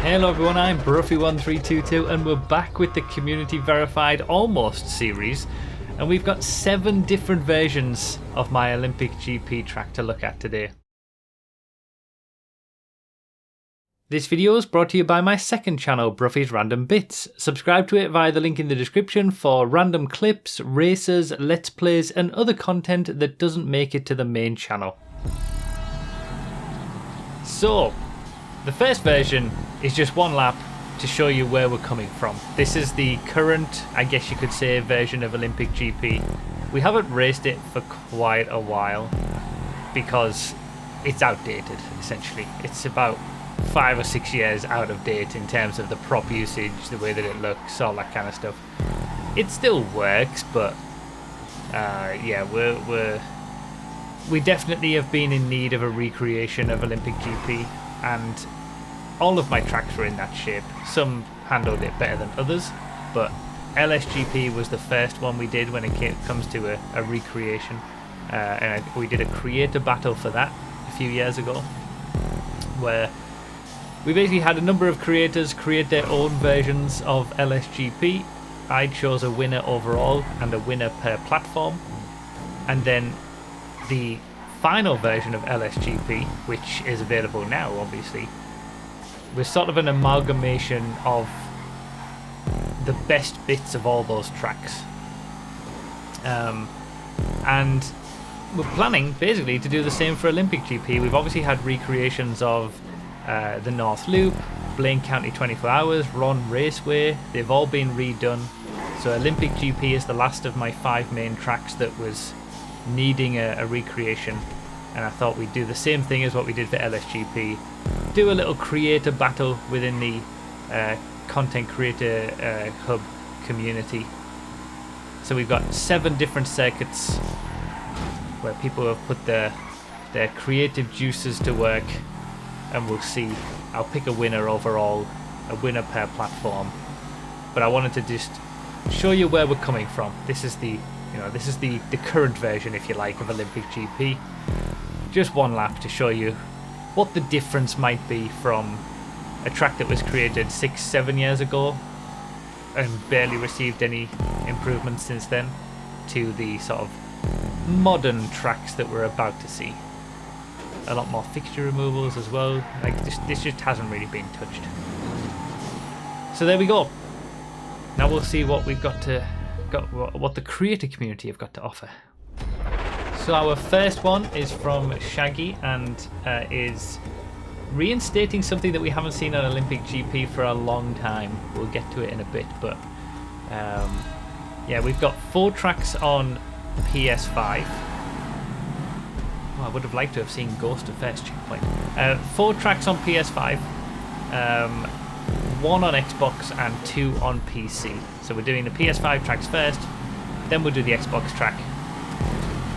Hello everyone, I'm Bruffy1322 and we're back with the community verified almost series, and we've got 7 different versions of my Olympic GP track to look at today. This video is brought to you by my second channel, Bruffy's Random Bits. Subscribe to it via the link in the description for random clips, races, let's plays and other content that doesn't make it to the main channel. So, the first version is just one lap to show you where we're coming from. This is the current, I guess you could say, version of Olympic GP. We haven't raced it for quite a while because it's outdated, essentially. It's about 5 or 6 years out of date in terms of the prop usage, the way that it looks, all that kind of stuff. It still works, but yeah, we definitely have been in need of a recreation of Olympic GP, and all of my tracks were in that shape. Some handled it better than others, but LSGP was the first one we did when it comes to a recreation, and we did a creator battle for that a few years ago, where we basically had a number of creators create their own versions of LSGP. I chose a winner overall and a winner per platform, and then the final version of LSGP, which is available now obviously, was sort of an amalgamation of the best bits of all those tracks, and we're planning basically to do the same for Olympic GP. We've obviously had recreations of the North Loop, Blaine County 24 Hours, Ron Raceway. They've all been redone, so Olympic GP is the last of my 5 main tracks that was needing a recreation, and I thought we'd do the same thing as what we did for LSGP, do a little creator battle within the content creator hub community. So we've got 7 different circuits where people have put their creative juices to work, and we'll see. I'll pick a winner overall, a winner per platform, but I wanted to just show you where we're coming from. This is the the current version, if you like, of Olympic GP. Just one lap to show you what the difference might be from a track that was created 6-7 years ago and barely received any improvements since then, to the sort of modern tracks that we're about to see. A lot more fixture removals as well. Like this just hasn't really been touched. So there we go. Now we'll see what we've got what the creator community have got to offer. So our first one is from Shaggy, and is reinstating something that we haven't seen on Olympic GP for a long time. We'll get to it in a bit, but yeah, we've got 4 tracks on PS5. Oh, I would have liked to have seen Ghost of First Checkpoint. 4 tracks on PS5, 1 on Xbox and 2 on PC. So we're doing the PS5 tracks first, then we'll do the Xbox track,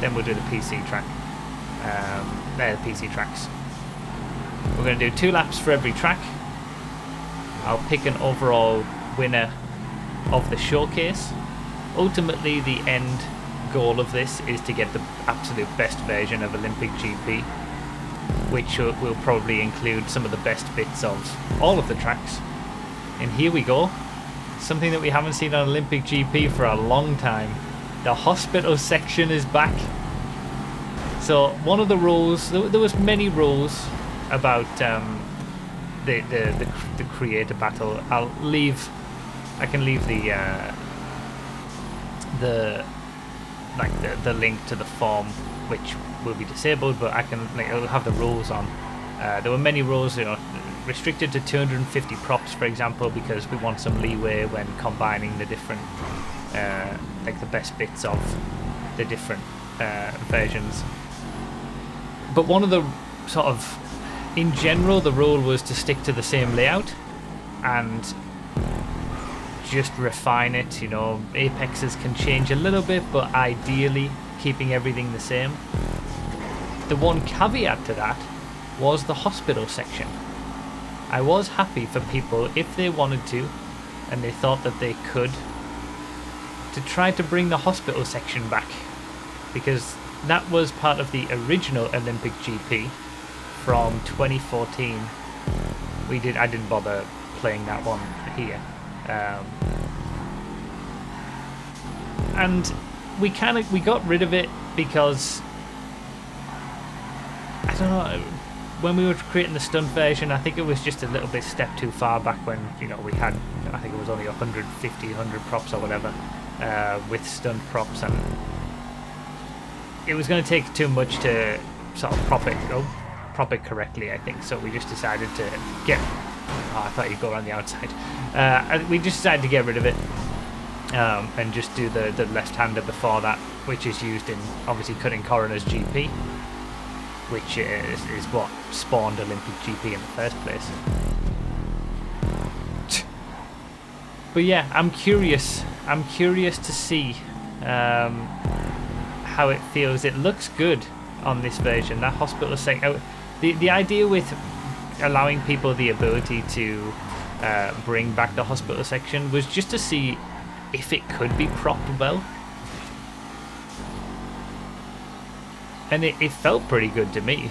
then we'll do the PC track. They're the PC tracks. We're going to do 2 laps for every track. I'll pick an overall winner of the showcase. Ultimately, the end goal of this is to get the absolute best version of Olympic GP, which will probably include some of the best bits of all of the tracks. And here we go. Something that we haven't seen on Olympic GP for a long time. The hospital section is back. So one of the rules, there was many rules about the creator battle. I can leave the link to the form, which will be disabled, but it'll have the rules on. There were many rules, restricted to 250 props, for example, because we want some leeway when combining the different, the best bits of the different versions. But one of the sort of, in general, the rule was to stick to the same layout and just refine it. Apexes can change a little bit, but ideally keeping everything the same. The one caveat to that was the hospital section. I was happy for people, if they wanted to and they thought that they could, to try to bring the hospital section back, because that was part of the original Olympic GP from 2014, I didn't bother playing that one here. And we got rid of it because I don't know, when we were creating the stunt version, I think it was just a little bit step too far back when, you know, we had, I think it was only 100 props or whatever, with stunt props, and it was going to take too much to sort of prop it correctly, I think. So we just decided to I thought you'd go around the outside. We just decided to get rid of it, and just do the left-hander before that, which is used in obviously cutting Coroner's GP, which is what spawned Olympic GP in the first place. But yeah, I'm curious to see how it feels. It looks good on this version. That hospital section, the idea with allowing people the ability to bring back the hospital section was just to see if it could be propped well. And it felt pretty good to me.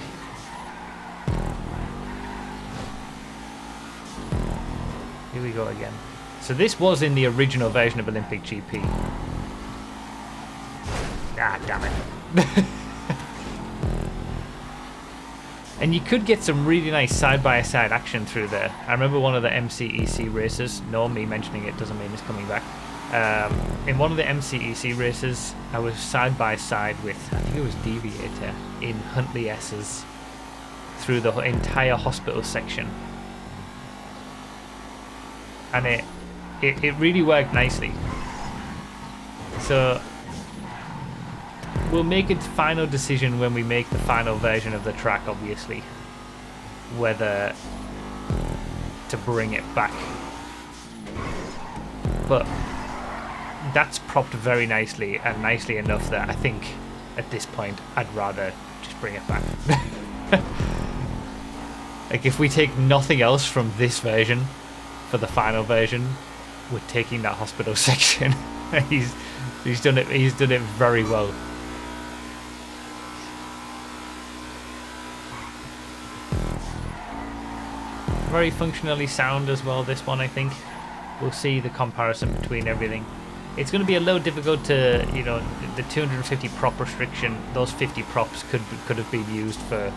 Here we go again. So this was in the original version of Olympic GP. Ah, damn it. And you could get some really nice side-by-side action through there. I remember one of the MCEC races, no, me mentioning it doesn't mean it's coming back. In one of the MCEC races, I was side-by-side with, I think it was Deviator, in Huntley S's through the entire hospital section. And it really worked nicely. So we'll make a final decision when we make the final version of the track, obviously, whether to bring it back. But that's propped very nicely, and nicely enough that I think at this point I'd rather just bring it back. Like, if we take nothing else from this version for the final version, we're taking that hospital section. He's done it very well. Very functionally sound as well, this one, I think. We'll see the comparison between everything. It's going to be a little difficult to, you know, the 250 prop restriction, those 50 props could have been used for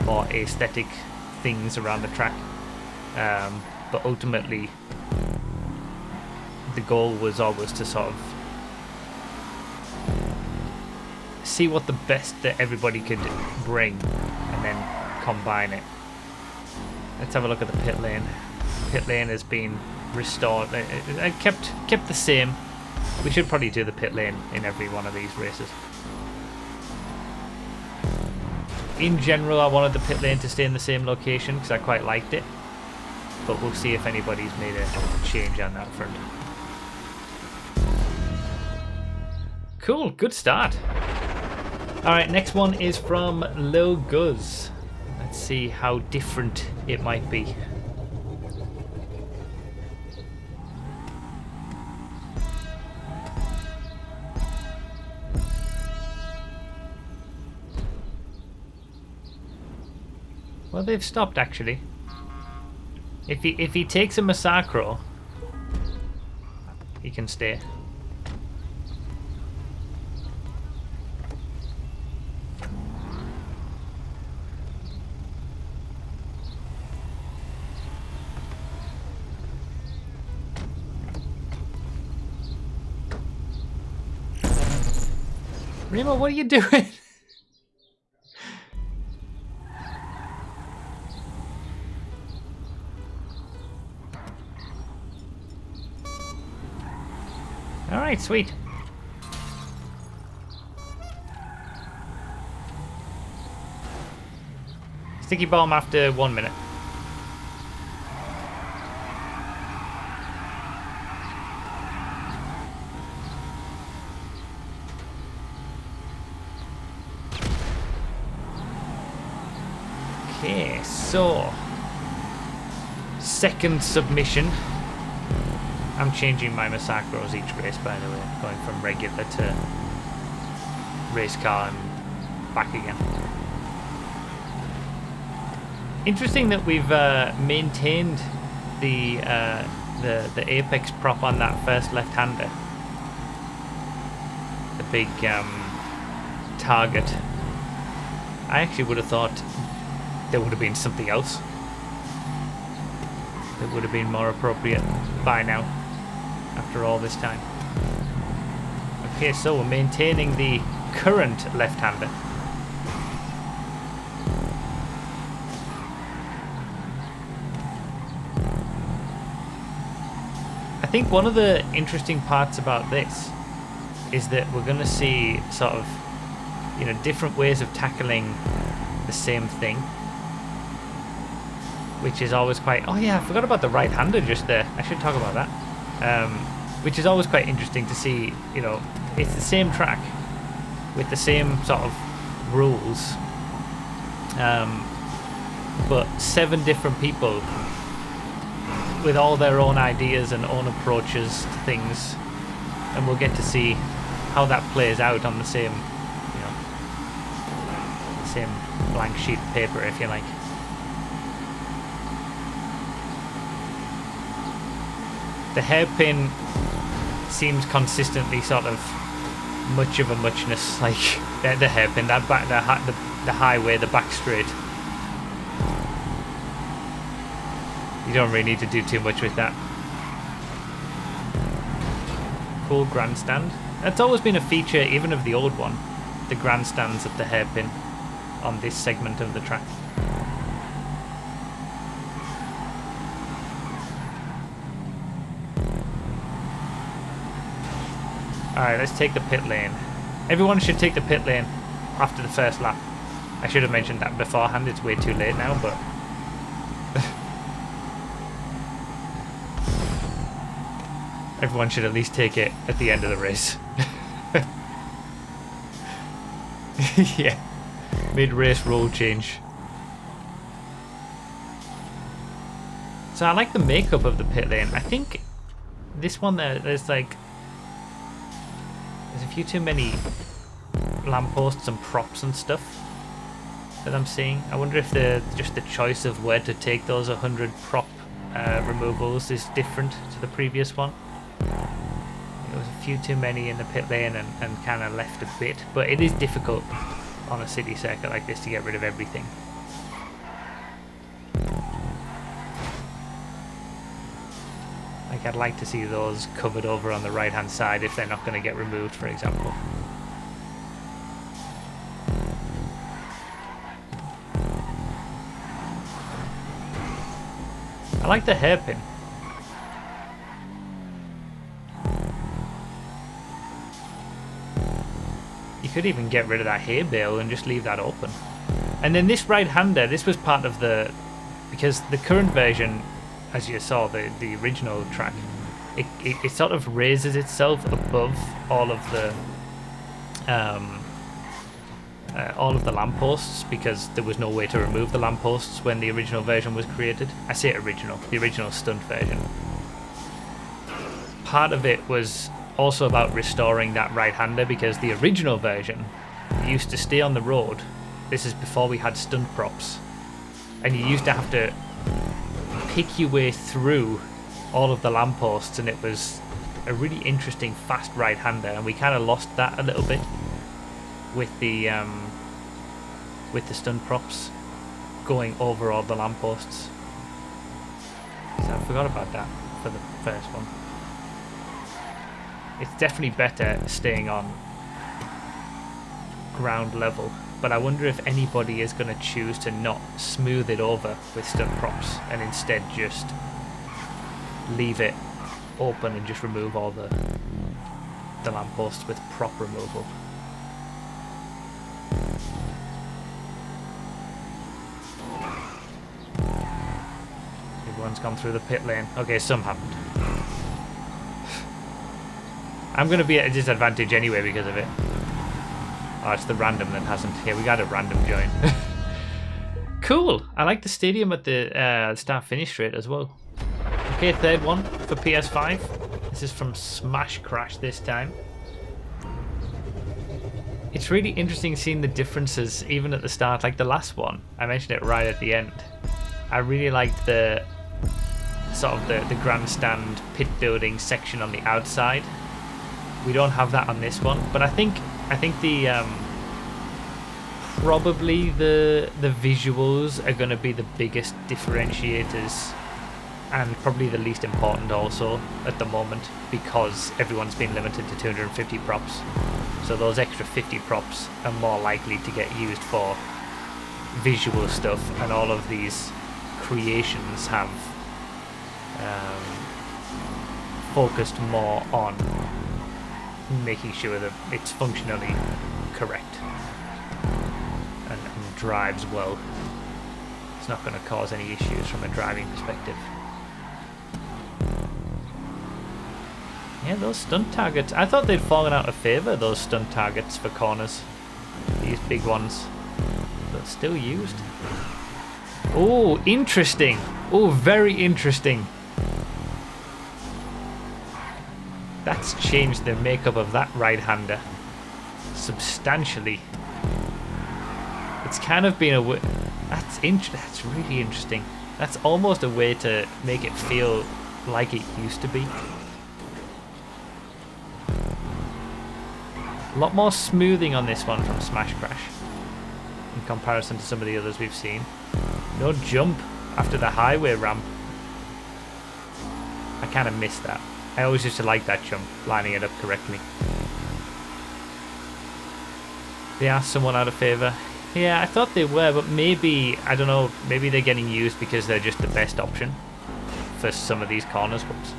more aesthetic things around the track. But ultimately, the goal was always to sort of see what the best that everybody could bring and then combine it. Let's have a look at the pit lane. Pit lane has been restored. Kept the same. We should probably do the pit lane in every one of these races. In general, I wanted the pit lane to stay in the same location because I quite liked it. But we'll see if anybody's made a change on that front. Cool, good start. Alright, next one is from LiLgUzZ. Let's see how different it might be. Well, they've stopped actually. If he takes a Massacro, he can stay. Remo, what are you doing? Alright, sweet. Sticky bomb after 1 minute. Okay, so second submission. I'm changing my Massacros each race, by the way, going from regular to race car and back again. Interesting that we've maintained the apex prop on that first left-hander. The big target. I actually would have thought there would have been something else that would have been more appropriate by now, after all this time. Okay, so we're maintaining the current left-hander. I think one of the interesting parts about this is that we're going to see sort of, you know, different ways of tackling the same thing, which is always quite... Oh yeah, I forgot about the right-hander just there. I should talk about that. Which is always quite interesting to see, you know, it's the same track with the same sort of rules, but 7 different people with all their own ideas and own approaches to things, and we'll get to see how that plays out on the same, you know, same blank sheet of paper, if you like. The hairpin seems consistently sort of much of a muchness, like the hairpin, that back, the highway, the back straight. You don't really need to do too much with that. Cool grandstand. That's always been a feature, even of the old one, the grandstands at the hairpin on this segment of the track. Alright, let's take the pit lane. Everyone should take the pit lane after the first lap. I should have mentioned that beforehand, it's way too late now, but... Everyone should at least take it at the end of the race. Yeah, mid-race rule change. So I like the makeup of the pit lane. I think this one there's a few too many lampposts and props and stuff that I'm seeing. I wonder if just the choice of where to take those 100 prop removals is different to the previous one. There was a few too many in the pit lane and kind of left a bit, but it is difficult on a city circuit like this to get rid of everything. Like, I'd like to see those covered over on the right hand side if they're not going to get removed, for example. I like the hairpin. You could even get rid of that hay bale and just leave that open. And then this right-hander, this was part of the... Because the current version, as you saw, the original track, it sort of raises itself above all of the lampposts, because there was no way to remove the lampposts when the original version was created. I say original, the original stunt version. Part of it was also about restoring that right-hander, because the original version used to stay on the road. This is before we had stunt props, and you used to have to pick your way through all of the lampposts, and it was a really interesting fast right-hander, and we kind of lost that a little bit with the stunt props going over all the lampposts. So I forgot about that for the first one. It's definitely better staying on ground level, but I wonder if anybody is going to choose to not smooth it over with stunt props and instead just leave it open and just remove all the lampposts with prop removal. Everyone's gone through the pit lane. Okay, some happened. I'm going to be at a disadvantage anyway because of it. Oh, it's the random that hasn't. Yeah, we got a random join. Cool. I like the stadium at the start-finish straight as well. Okay, third one for PS5. This is from Smash Crash this time. It's really interesting seeing the differences even at the start. Like the last one, I mentioned it right at the end. I really liked the sort of the grandstand pit building section on the outside. We don't have that on this one, but I think the probably the visuals are going to be the biggest differentiators, and probably the least important also at the moment, because everyone's been limited to 250 props. So those extra 50 props are more likely to get used for visual stuff, and all of these creations have focused more on making sure that it's functionally correct and drives well. It's not going to cause any issues from a driving perspective. Yeah, those stunt targets, I thought they'd fallen out of favour, those stunt targets for corners. These big ones, but still used. Oh, interesting. Oh, very interesting. That's changed the makeup of that right-hander substantially. It's kind of been a way... That's really interesting. That's almost a way to make it feel like it used to be. A lot more smoothing on this one from Smash Crash in comparison to some of the others we've seen. No jump after the highway ramp. I kind of missed that. I always used to like that jump, lining it up correctly. They are somewhat out of favour. Yeah, I thought they were, but maybe, I don't know, maybe they're getting used because they're just the best option for some of these corners. Whoops.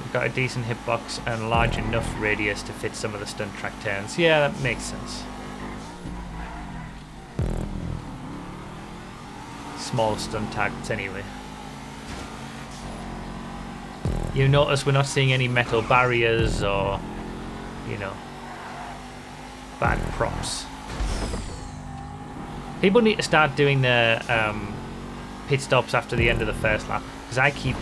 We've got a decent hitbox and large enough radius to fit some of the stunt track turns. Yeah, that makes sense. Small stunt targets anyway. You notice we're not seeing any metal barriers or, you know, bad props. People need to start doing their pit stops after the end of the first lap, because I keep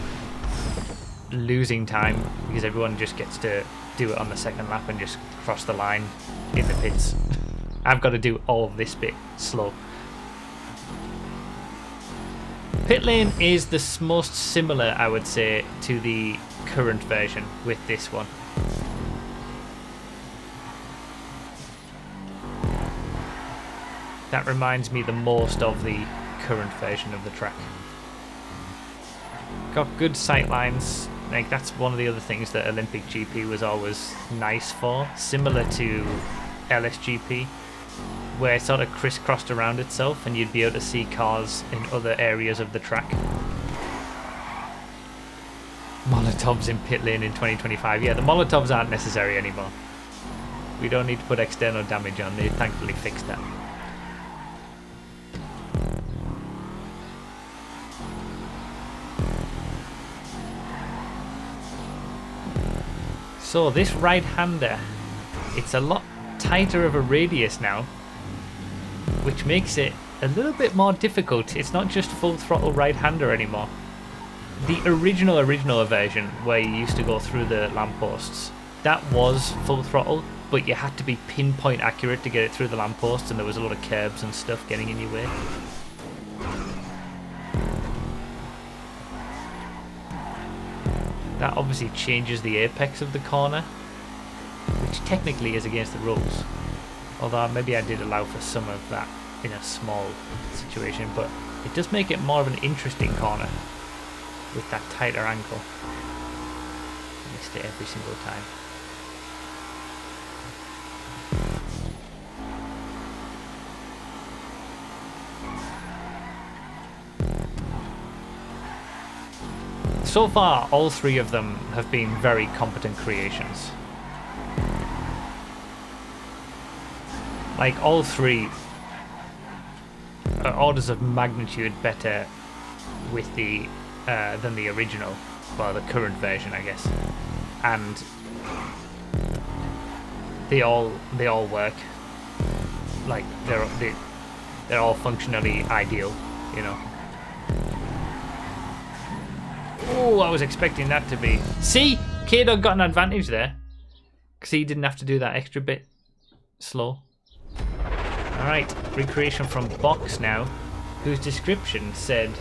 losing time because everyone just gets to do it on the second lap and just cross the line in the pits. I've got to do all of this bit slow. Pit lane is the most similar, I would say, to the current version with this one. That reminds me the most of the current version of the track. Got good sight lines. Like, that's one of the other things that Olympic GP was always nice for, similar to LSGP, where it sort of crisscrossed around itself and you'd be able to see cars in other areas of the track. Molotovs in pit lane in 2025. Yeah, the Molotovs aren't necessary anymore. We don't need to put external damage on. They thankfully fixed that. So this right-hander, it's a lot tighter of a radius now, which makes it a little bit more difficult. It's not just full throttle right-hander anymore. The original version, where you used to go through the lampposts, that was full throttle, but you had to be pinpoint accurate to get it through the lampposts, and there was a lot of curbs and stuff getting in your way. That obviously changes the apex of the corner, which technically is against the rules. Although maybe I did allow for some of that in a small situation, but it does make it more of an interesting corner with that tighter angle. Missed it every single time. So far, all three of them have been very competent creations. Like, all three are orders of magnitude better with the than the original, well, the current version, I guess. And they all work. Like, they're all functionally ideal, you know. Oh, I was expecting that to be... See? K-Dog got an advantage there. because he didn't have to do that extra bit slow. Alright, recreation from Box now, whose description said,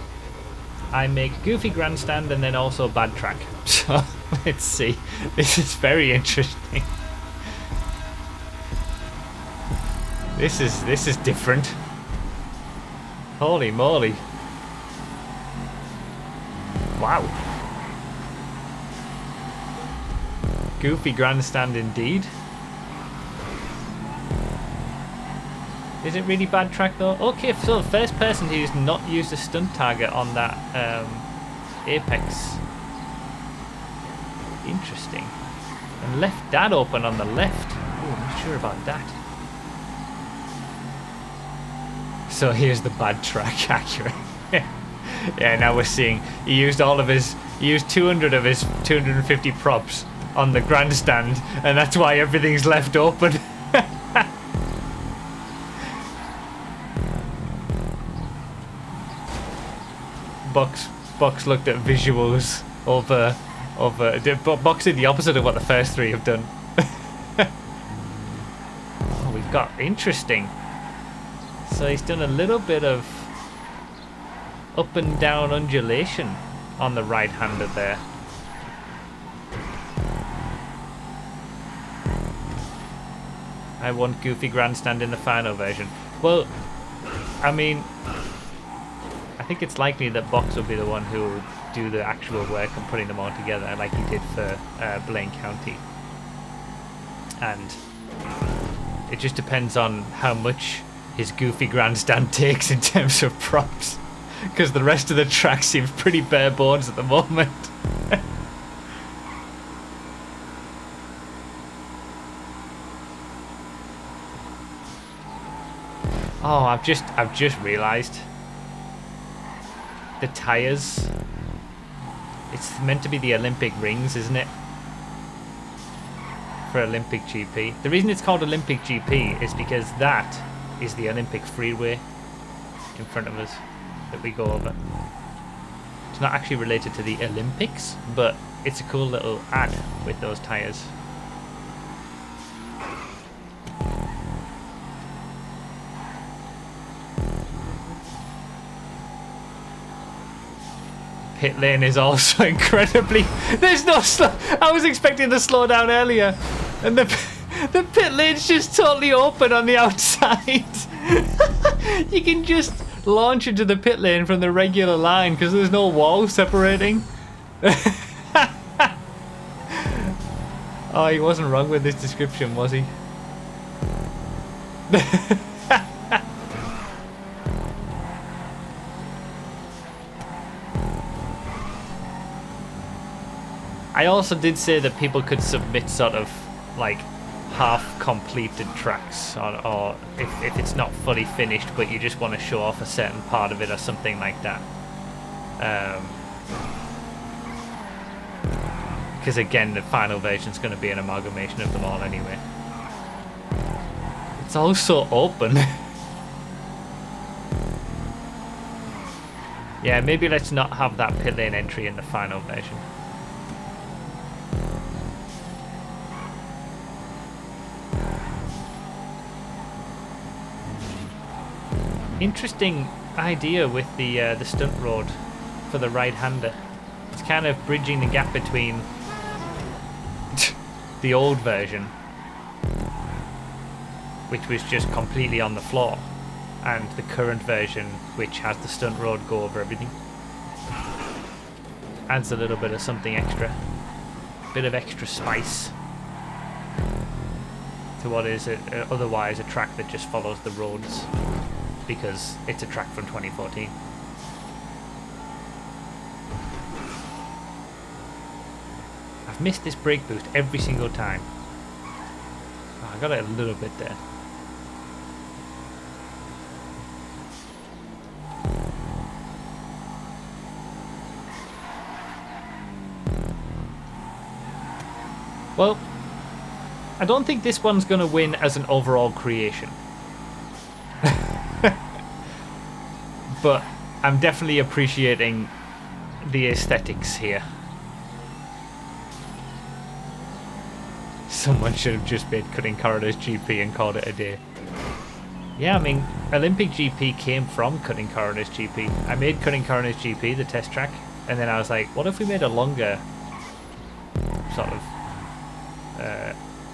I make goofy grandstand and then also bad track. So, let's see. This is very interesting. This is different. Holy moly. Wow. Goofy grandstand indeed. Is it really bad track though? Okay, so the first person who's not used a stunt target on that apex. Interesting. And left that open on the left. Oh, I'm not sure about that. So here's the bad track accurate. Yeah, now we're seeing he used 200 of his 250 props on the grandstand, and that's why everything's left open. Box looked at visuals over Box did the opposite of what the first three have done. Oh, we've got interesting. So he's done a little bit of up and down undulation on the right-hander there. I want goofy grandstand in the final version. Well, I mean, I think it's likely that Box will be the one who will do the actual work and putting them all together, like he did for Blaine County. And it just depends on how much his goofy grandstand takes in terms of props, because the rest of the track seems pretty bare bones at the moment. Oh, I've just realised the tyres. It's meant to be the Olympic rings, isn't it? For Olympic GP. The reason it's called Olympic GP is because that is the Olympic freeway in front of us that we go over. It's not actually related to the Olympics, but it's a cool little ad with those tyres. Pit lane is also incredibly... There's no slow... I was expecting to slow down earlier, and the pit lane's just totally open on the outside. You can just launch into the pit lane from the regular line because there's no wall separating. Oh, he wasn't wrong with this description, was he? I also did say that people could submit sort of like half completed tracks, or if it's not fully finished but you just want to show off a certain part of it or something like that. Because again, the final version is going to be an amalgamation of them all anyway. It's also open. Yeah, maybe let's not have that pit lane entry in the final version. Interesting idea with the stunt road for the right-hander. It's kind of bridging the gap between the old version, which was just completely on the floor, and the current version, which has the stunt road go over everything. Adds a little bit of something extra, bit of extra spice to what is otherwise a track that just follows the roads, because it's a track from 2014. I've missed this brake boost every single time. Oh, I got it a little bit there. Well, I don't think this one's going to win as an overall creation. But I'm definitely appreciating the aesthetics here. someone should have just made Cutting Corridors GP and called it a day. Yeah, I mean, Olympic GP came from Cutting Corridors GP. I made Cutting Corridors GP, the test track, and then I was like, what if we made a longer sort of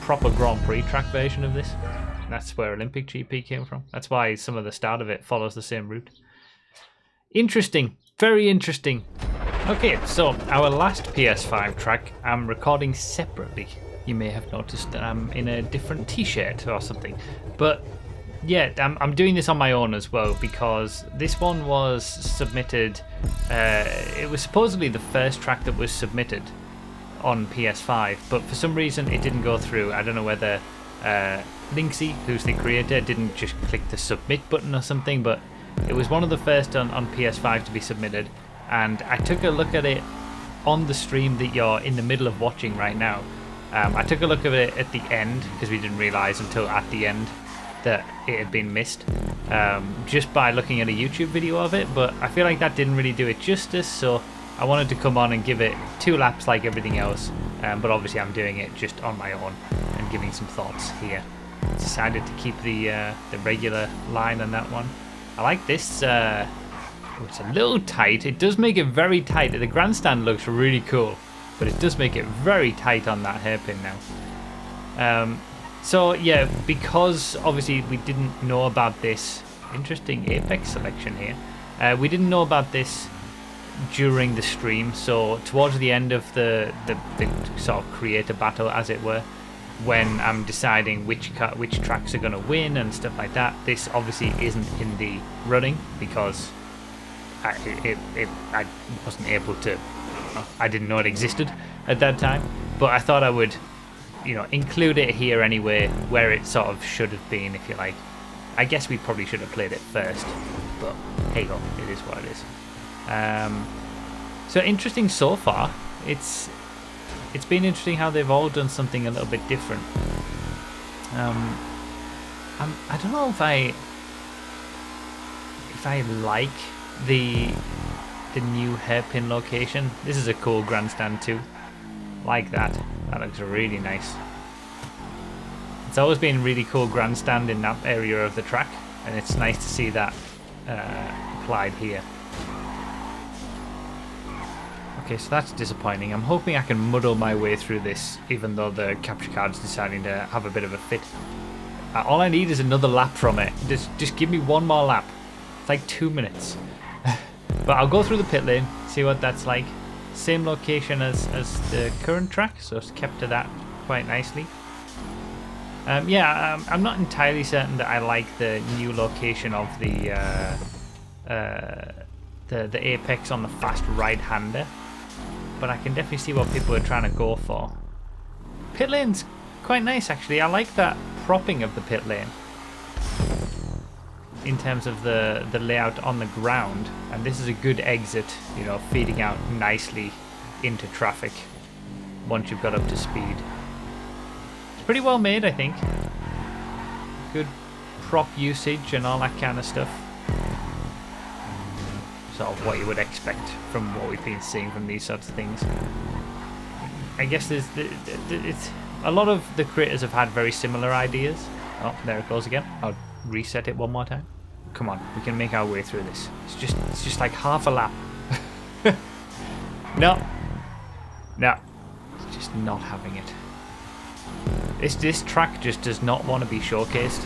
proper Grand Prix track version of this? And that's where Olympic GP came from. That's why some of the start of it follows the same route. Interesting. Very interesting. Okay, so our last PS5 track, I'm recording separately. You may have noticed that I'm in a different t-shirt or something. But yeah, I'm doing this on my own as well because this one was submitted. It was supposedly the first track that was submitted on PS5, but for some reason it didn't go through. I don't know whether Lynxy, who's the creator, didn't just click the submit button or something, but it was one of the first on PS5 to be submitted, and I took a look at it on the stream that you're in the middle of watching right now. I took a look at it at the end because we didn't realise until at the end that it had been missed, just by looking at a YouTube video of it, but I feel like that didn't really do it justice, so I wanted to come on and give it 2 laps like everything else, but obviously I'm doing it just on my own and giving some thoughts here. Decided to keep the regular line on that one. I like this. It's a little tight. It does make it very tight. The grandstand looks really cool, but it does make it very tight on that hairpin now. So yeah, because obviously we didn't know about this interesting apex selection here. We didn't know about this during the stream, so towards the end of the sort of creator battle, as it were, when I'm deciding which tracks are going to win and stuff like that, this obviously isn't in the running because I wasn't able to, I didn't know it existed at that time, but I thought I would, you know, include it here anyway, where it sort of should have been, if you like. I guess we probably should have played it first, but hey ho, it is what it is. So interesting so far. It's been interesting how they've all done something a little bit different. I don't know if I like the new hairpin location. This is a cool grandstand too. Like that. That looks really nice. It's always been a really cool grandstand in that area of the track, and it's nice to see that applied here. Okay, so that's disappointing. I'm hoping I can muddle my way through this, even though the capture card's deciding to have a bit of a fit. All I need is another lap from it. Just give me one more lap. It's like 2 minutes. But I'll go through the pit lane, see what that's like. Same location as the current track, so it's kept to that quite nicely. Yeah, I'm not entirely certain that I like the new location of the apex on the fast right-hander, but I can definitely see what people are trying to go for. Pit lane's quite nice actually. I like that propping of the pit lane in terms of the layout on the ground, and this is a good exit, you know, feeding out nicely into traffic once you've got up to speed. It's pretty well made, I think. Good prop usage and all that kind of stuff. Sort of what you would expect from what we've been seeing from these sorts of things. I guess it's a lot of the creators have had very similar ideas. Oh, there it goes again. I'll reset it one more time. Come on, we can make our way through this. It's just like half a lap. No, it's just not having it. This track just does not want to be showcased.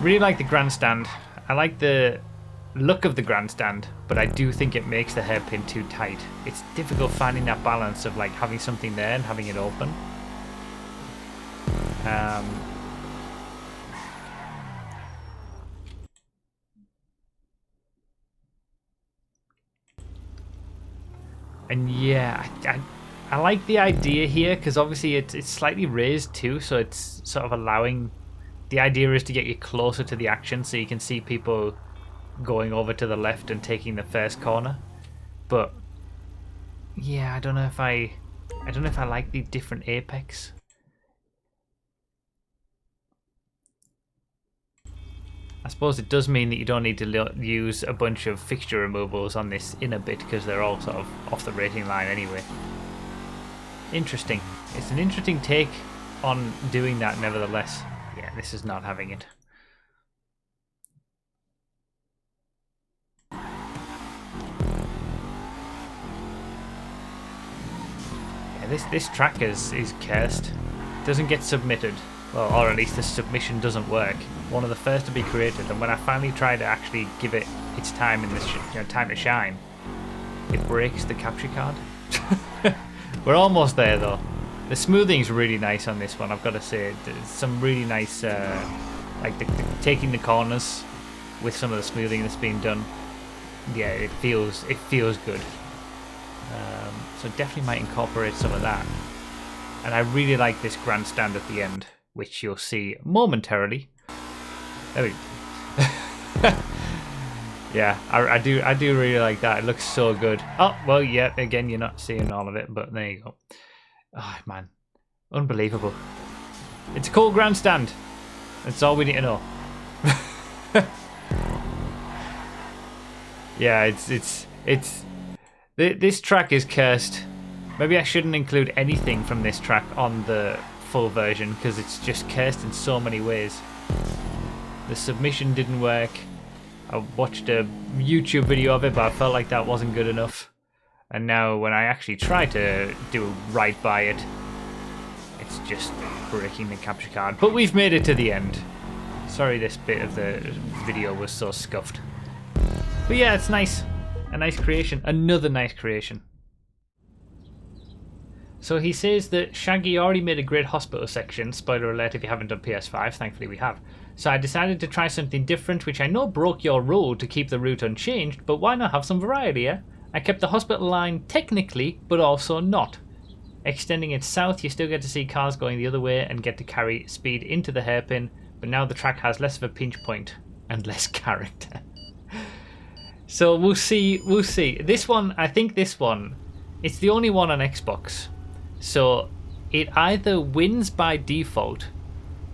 Really like the grandstand. I like the look of the grandstand, but I do think it makes the hairpin too tight. It's difficult finding that balance of like having something there and having it open. And yeah, I like the idea here because obviously it's slightly raised too, so it's sort of allowing. The idea is to get you closer to the action so you can see people going over to the left and taking the first corner. But yeah, I don't know if I like the different apex. I suppose it does mean that you don't need to use a bunch of fixture removals on this inner bit because they're all sort of off the rating line anyway. Interesting. It's an interesting take on doing that nevertheless. Yeah, this is not having it. Yeah, this track is cursed. Doesn't get submitted. Well, or at least the submission doesn't work. One of the first to be created, and when I finally try to actually give it its time in this time to shine, it breaks the capture card. We're almost there though. The smoothing's really nice on this one, I've got to say. There's some really nice, like taking the corners with some of the smoothing that's been done. Yeah, it feels good. So definitely might incorporate some of that. And I really like this grandstand at the end, which you'll see momentarily. There we go. Yeah, I do really like that. It looks so good. Oh, well, yeah, again, you're not seeing all of it, but there you go. Oh, man. Unbelievable. It's a cool grandstand. That's all we need to know. Yeah, this track is cursed. Maybe I shouldn't include anything from this track on the full version because it's just cursed in so many ways. The submission didn't work. I watched a YouTube video of it, but I felt like that wasn't good enough. And now when I actually try to do right by it, it's just breaking the capture card. But we've made it to the end. Sorry this bit of the video was so scuffed. But yeah, it's nice. A nice creation. Another nice creation. So he says that Shaggy already made a great hospital section. Spoiler alert if you haven't done PS5. Thankfully we have. So I decided to try something different, which I know broke your rule to keep the route unchanged, but why not have some variety, eh? I kept the hospital line technically, but also not. Extending it south, you still get to see cars going the other way and get to carry speed into the hairpin, but now the track has less of a pinch point and less character. So we'll see. This one, I think this one, it's the only one on Xbox. So it either wins by default,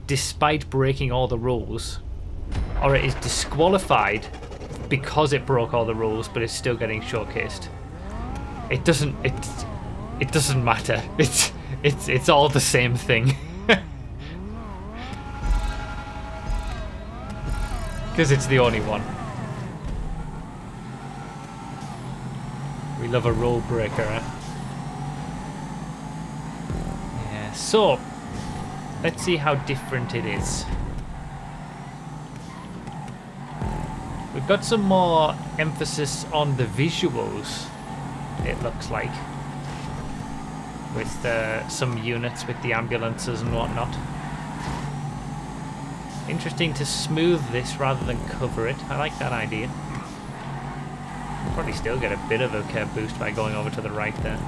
despite breaking all the rules, or it is disqualified because it broke all the rules, but it's still getting showcased. It doesn't matter. It's all the same thing. Because it's the only one. We love a rule breaker, eh? Yeah, so let's see how different it is. We've got some more emphasis on the visuals, it looks like. With some units with the ambulances and whatnot. Interesting to smooth this rather than cover it. I like that idea. Probably still get a bit of a curb boost by going over to the right there.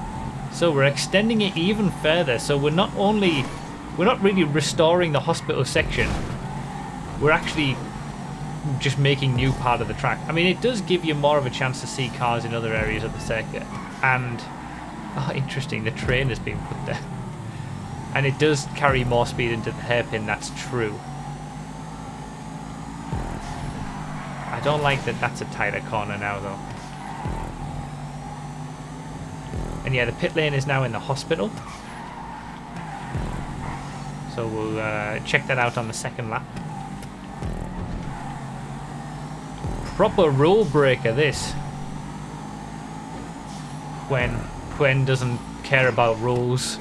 So we're extending it even further. So we're not really restoring the hospital section. We're actually just making new part of the track. I mean, it does give you more of a chance to see cars in other areas of the circuit. And, oh, interesting, the train has been put there. And it does carry more speed into the hairpin, that's true. I don't like that that's a tighter corner now, though. And yeah, the pit lane is now in the hospital. So we'll check that out on the second lap. Proper rule breaker, this. When doesn't care about rules.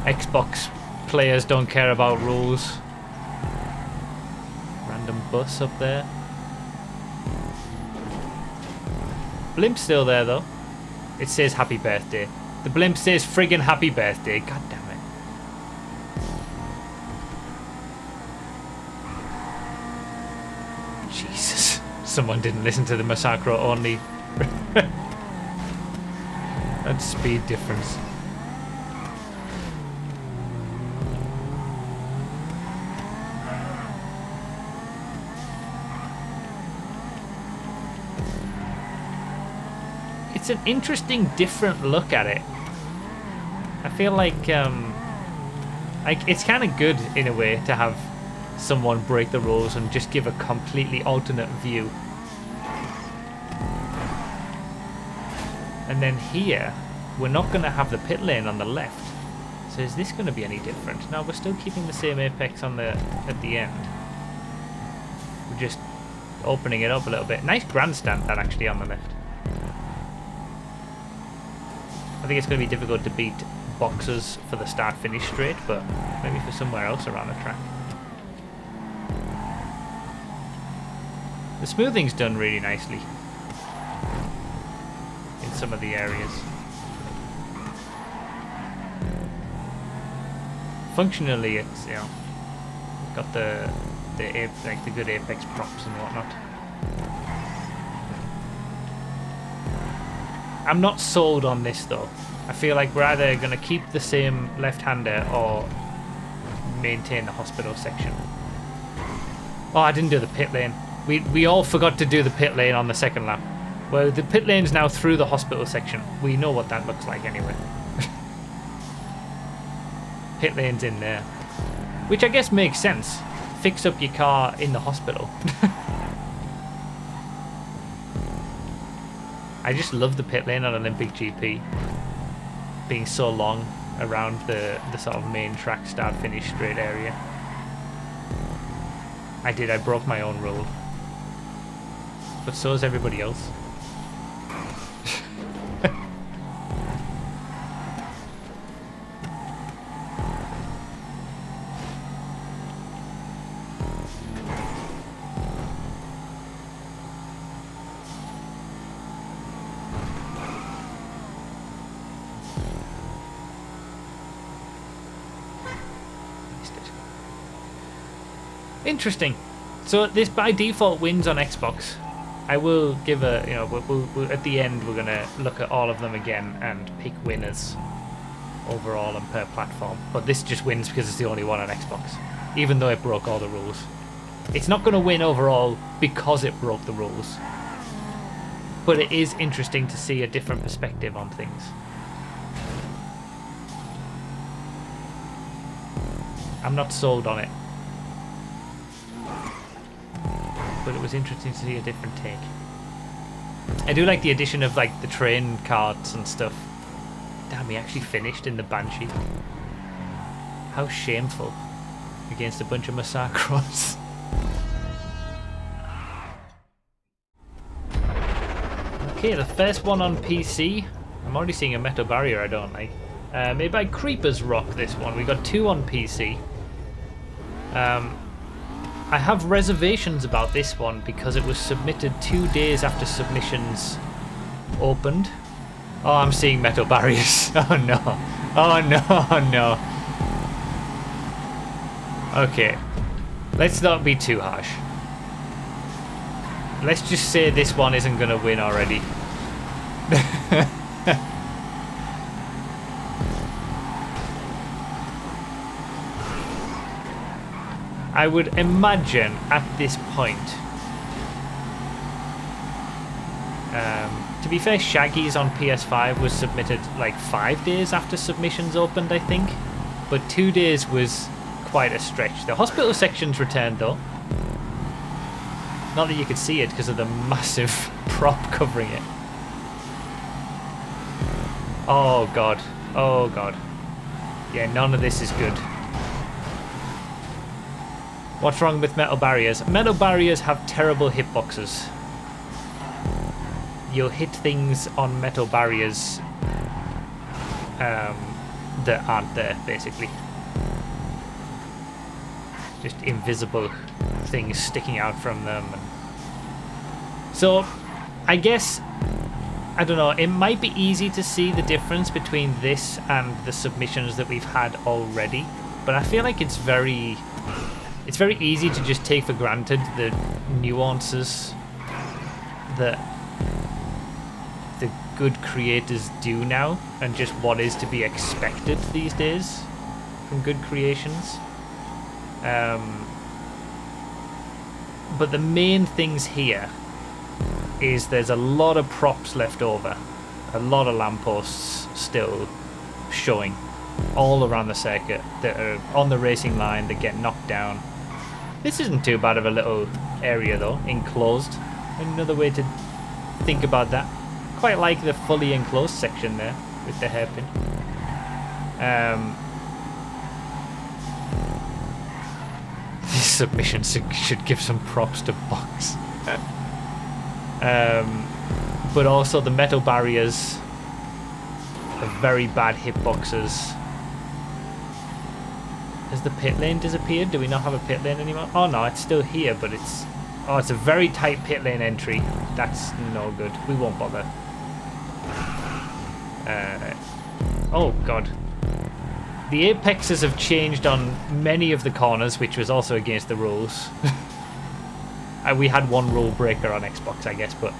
Xbox players don't care about rules. Random bus up there. Blimp's still there though. It says happy birthday. The blimp says friggin' happy birthday. God damn it. Jesus. Someone didn't listen to the Massacro only. That speed difference. It's an interesting, different look at it. I feel like it's kind of good in a way to have someone break the rules and just give a completely alternate view. And then here, we're not going to have the pit lane on the left. So is this going to be any different? No, we're still keeping the same apex on the at the end. We're just opening it up a little bit. Nice grandstand that actually on the left. I think it's going to be difficult to beat boxes for the start-finish straight, but maybe for somewhere else around the track. The smoothing's done really nicely in some of the areas. Functionally, it's, you know, got the good apex props and whatnot. I'm not sold on this though. I feel like we're either going to keep the same left-hander or maintain the hospital section. Oh, I didn't do the pit lane. We all forgot to do the pit lane on the second lap. Well, the pit lane's now through the hospital section. We know what that looks like anyway. Pit lane's in there. Which I guess makes sense. Fix up your car in the hospital. I just love the pit lane on Olympic GP. Being so long around the sort of main track start finish straight area. I broke my own rule. But so is everybody else. Interesting. So this by default wins on Xbox. I will give a, you know, we'll at the end we're gonna look at all of them again and pick winners overall and per platform. But this just wins because it's the only one on Xbox, even though it broke all the rules. It's not gonna win overall because it broke the rules. But it is interesting to see a different perspective on things. I'm not sold on it. But it was interesting to see a different take. I do like the addition of like the train carts and stuff. Damn, he actually finished in the Banshee. How shameful against a bunch of Massacros. Okay, the first one on PC. I'm already seeing a metal barrier I don't like. Made by Creepers Rock, this one. We got 2 on PC. I have reservations about this one because it was submitted 2 days after submissions opened. Oh, I'm seeing metal barriers. Oh no. Oh no, oh no. Okay. Let's not be too harsh. Let's just say this one isn't going to win already. I would imagine at this point, to be fair, Shaggy's on PS5 was submitted like 5 days after submissions opened, I think, but 2 days was quite a stretch. The hospital section's returned though. Not that you could see it because of the massive prop covering it. Oh god, oh god. Yeah, none of this is good. What's wrong with metal barriers? Metal barriers have terrible hitboxes. You'll hit things on metal barriers that aren't there, basically. Just invisible things sticking out from them. So, I guess, I don't know, it might be easy to see the difference between this and the submissions that we've had already, but I feel like it's very easy to just take for granted the nuances that the good creators do now and just what is to be expected these days from good creations. But the main things here is there's a lot of props left over, a lot of lampposts still showing all around the circuit that are on the racing line that get knocked down. This isn't too bad of a little area though, enclosed. Another way to think about that. Quite like the fully enclosed section there with the hairpin. submissions should give some props to Box. But also the metal barriers are very bad hitboxes. Has the pit lane disappeared? Do we not have a pit lane anymore? Oh no, it's still here, but it's... Oh, it's a very tight pit lane entry. That's no good. We won't bother. Oh god. The apexes have changed on many of the corners, which was also against the rules. We had one rule breaker on Xbox, I guess, but...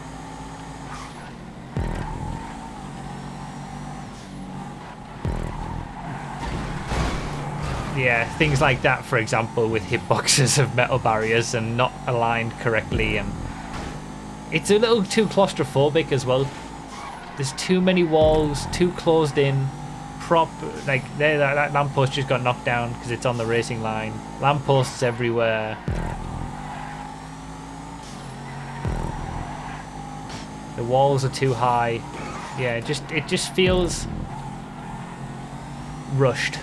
Yeah, things like that, for example, with hitboxes of metal barriers and not aligned correctly, and it's a little too claustrophobic as well. There's too many walls, too closed in. Like there, that lamppost just got knocked down because it's on the racing line. Lampposts everywhere. The walls are too high. Yeah, it just feels rushed.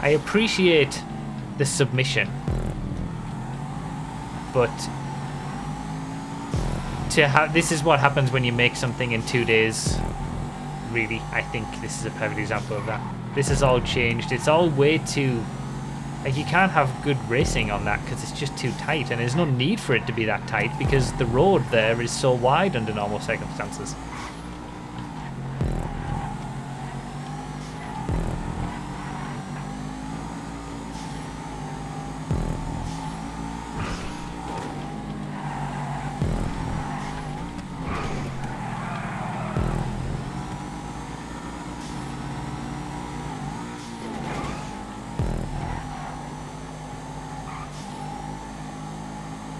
I appreciate the submission, but to have this is what happens when you make something in 2 days. Really, I think this is a perfect example of that. This has all changed. It's all way too... Like, you can't have good racing on that because it's just too tight, and there's no need for it to be that tight because the road there is so wide under normal circumstances.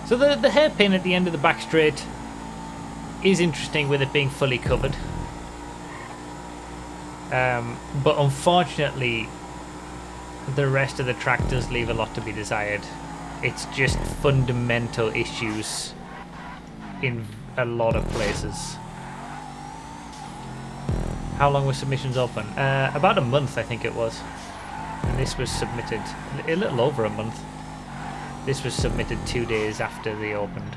So the hairpin at the end of the back straight is interesting with it being fully covered. But unfortunately, the rest of the track does leave a lot to be desired. It's just fundamental issues in a lot of places. How long were submissions open? About a month, I think it was. And this was submitted a little over a month. This was submitted 2 days after they opened.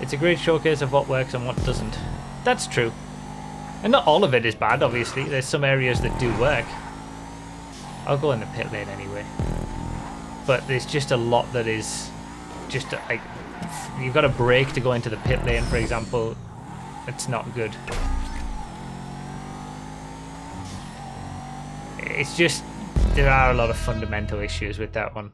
It's a great showcase of what works and what doesn't. That's true. And not all of it is bad, obviously. There's some areas that do work. I'll go in the pit lane anyway. But there's just a lot that is just like... You've got a brake to go into the pit lane, for example. It's not good. It's just... There are a lot of fundamental issues with that one.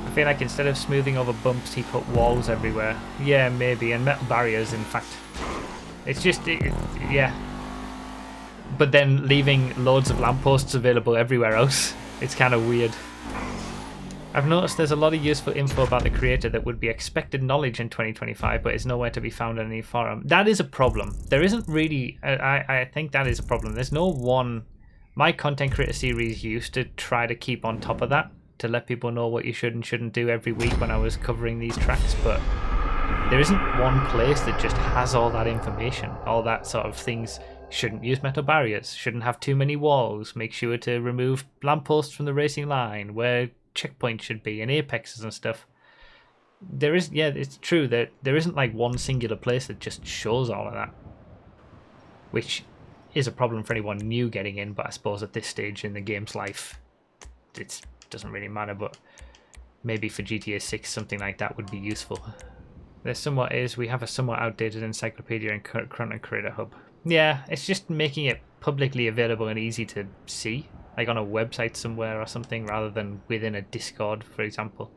I feel like instead of smoothing over bumps, he put walls everywhere. Yeah, maybe, and metal barriers, in fact. It's just, yeah. But then leaving loads of lampposts available everywhere else. It's kind of weird. I've noticed there's a lot of useful info about the creator that would be expected knowledge in 2025, but it's nowhere to be found on any forum. That is a problem. There isn't really... I think that is a problem. There's no one... My content creator series used to try to keep on top of that, to let people know what you should and shouldn't do every week when I was covering these tracks, but there isn't one place that just has all that information, all that sort of things. Shouldn't use metal barriers, shouldn't have too many walls, make sure to remove lampposts from the racing line, where checkpoints should be, and apexes and stuff. There is, yeah, it's true that there isn't like one singular place that just shows all of that, which is a problem for anyone new getting in, but I suppose at this stage in the game's life, it doesn't really matter, but maybe for GTA 6 something like that would be useful. We have a somewhat outdated encyclopedia and content creator hub. Yeah, it's just making it publicly available and easy to see, like on a website somewhere or something, rather than within a Discord, for example.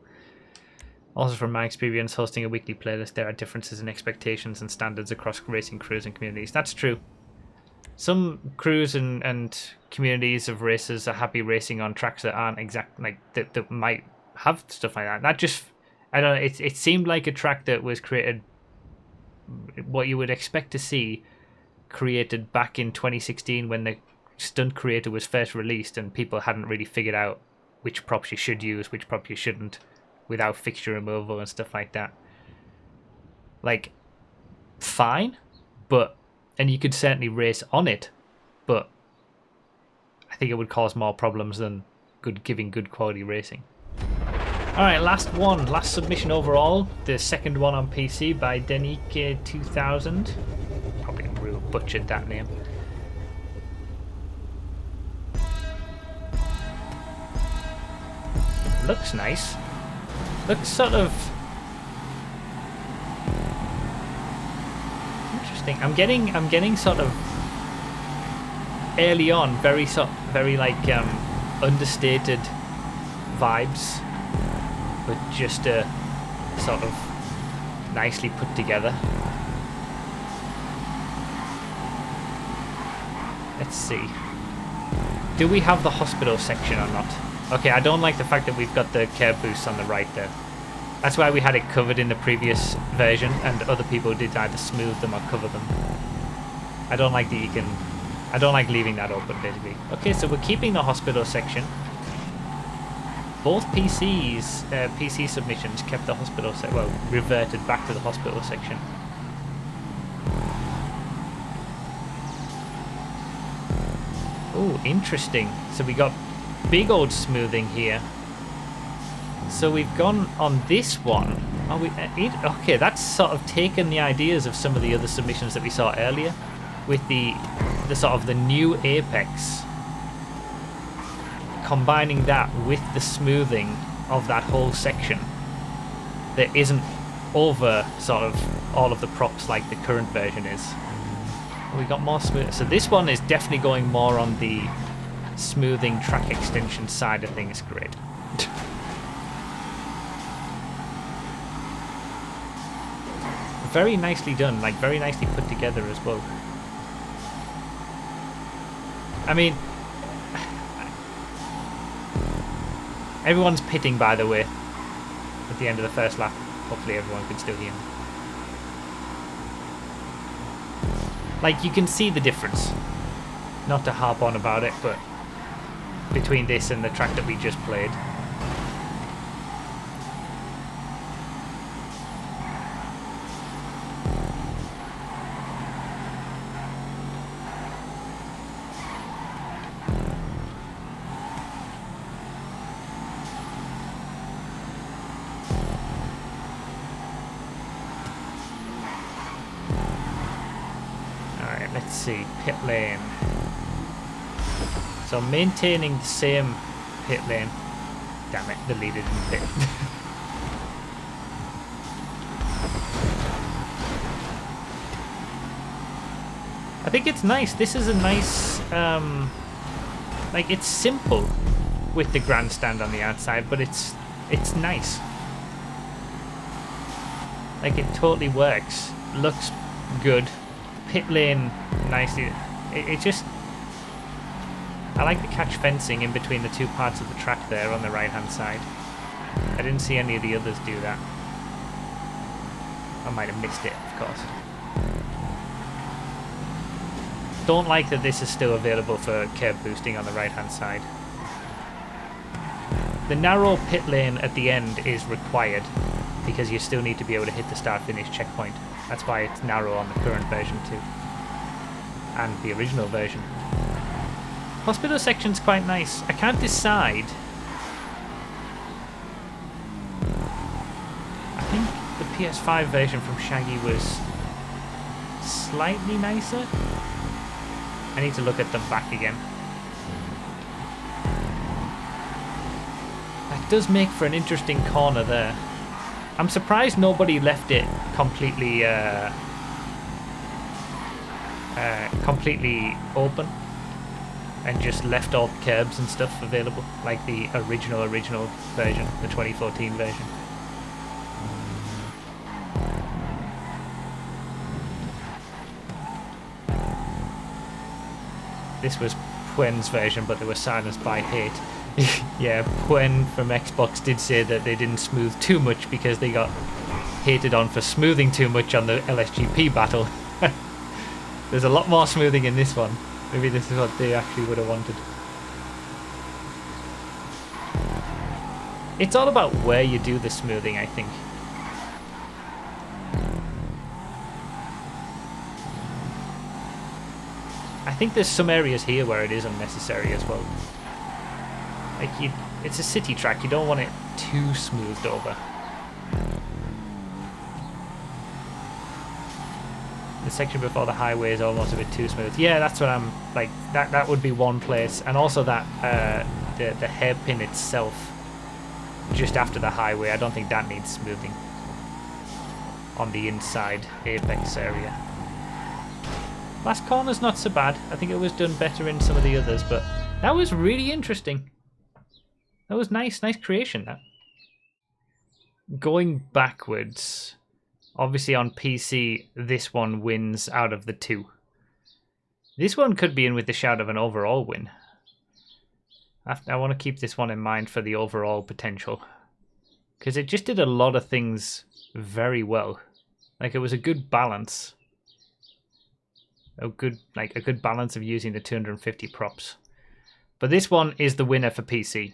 Also, from my experience hosting a weekly playlist, there are differences in expectations and standards across racing crews and communities. That's true. Some crews and communities of racers are happy racing on tracks that aren't exact, like that might have stuff like that. That just, I don't know, it seemed like a track that was created, what you would expect to see created back in 2016 when the Stunt Creator was first released and people hadn't really figured out which props you should use, which props you shouldn't, without fixture removal and stuff like that. Like, fine, but, and you could certainly race on it, but I think it would cause more problems than giving good quality racing. Alright, last submission overall, the second one on PC by Denike2000. Probably butchered that name. Looks nice. Looks sort of interesting. I'm getting sort of early on very like understated vibes, but just sort of nicely put together. Let's see. Do we have the hospital section or not? Okay, I don't like the fact that we've got the curb boosts on the right there. That's why we had it covered in the previous version, and other people did either smooth them or cover them. I don't like that you can... I don't like leaving that open, basically. Okay, so we're keeping the hospital section. Both PC submissions kept the hospital section, well, reverted back to the hospital section. Oh, interesting. So we got big old smoothing here. So we've gone on this one. Are we? Okay, that's sort of taken the ideas of some of the other submissions that we saw earlier, with the sort of the new apex, combining that with the smoothing of that whole section that isn't over sort of all of the props like the current version is. We got more smooth. So this one is definitely going more on the smoothing track extension side of things. Great. Very nicely done, like very nicely put together as well. I mean, everyone's pitting, by the way, at the end of the first lap. Hopefully everyone can still hear me. Like, you can see the difference. Not to harp on about it, but between this and the track that we just played. Let's see, pit lane. So maintaining the same pit lane. Damn it, the leader didn't pit. I think it's nice. This is a nice, like, it's simple with the grandstand on the outside, but it's nice. Like, it totally works. Looks good. Pit lane nicely. It just, I like the catch fencing in between the two parts of the track there on the right hand side. I didn't see any of the others do that. I might have missed it, of course. Don't like that this is still available for curb boosting on the right hand side. The narrow pit lane at the end is required because you still need to be able to hit the start finish checkpoint. That's why it's narrow on the current version too. And the original version. Hospital section's quite nice. I can't decide. I think the PS5 version from Shaggy was slightly nicer. I need to look at them back again. That does make for an interesting corner there. I'm surprised nobody left it completely completely open and just left all the curbs and stuff available, like the original version, the 2014 version. This was Pwen's version, but they were silenced by hate. Yeah, Puen from Xbox did say that they didn't smooth too much because they got hated on for smoothing too much on the LSGP battle. There's a lot more smoothing in this one. Maybe this is what they actually would have wanted. It's all about where you do the smoothing, I think. I think there's some areas here where it is unnecessary as well. Like, it's a city track, you don't want it too smoothed over. The section before the highway is almost a bit too smooth. Yeah, that's what I'm, like, that would be one place. And also that, the hairpin itself, just after the highway, I don't think that needs smoothing. On the inside apex area. Last corner's not so bad. I think it was done better in some of the others, but that was really interesting. That was nice creation, that. Going backwards, obviously on PC, this one wins out of the two. This one could be in with the shout of an overall win. I want to keep this one in mind for the overall potential. Because it just did a lot of things very well. Like, it was a good balance. A good balance of using the 250 props. But this one is the winner for PC.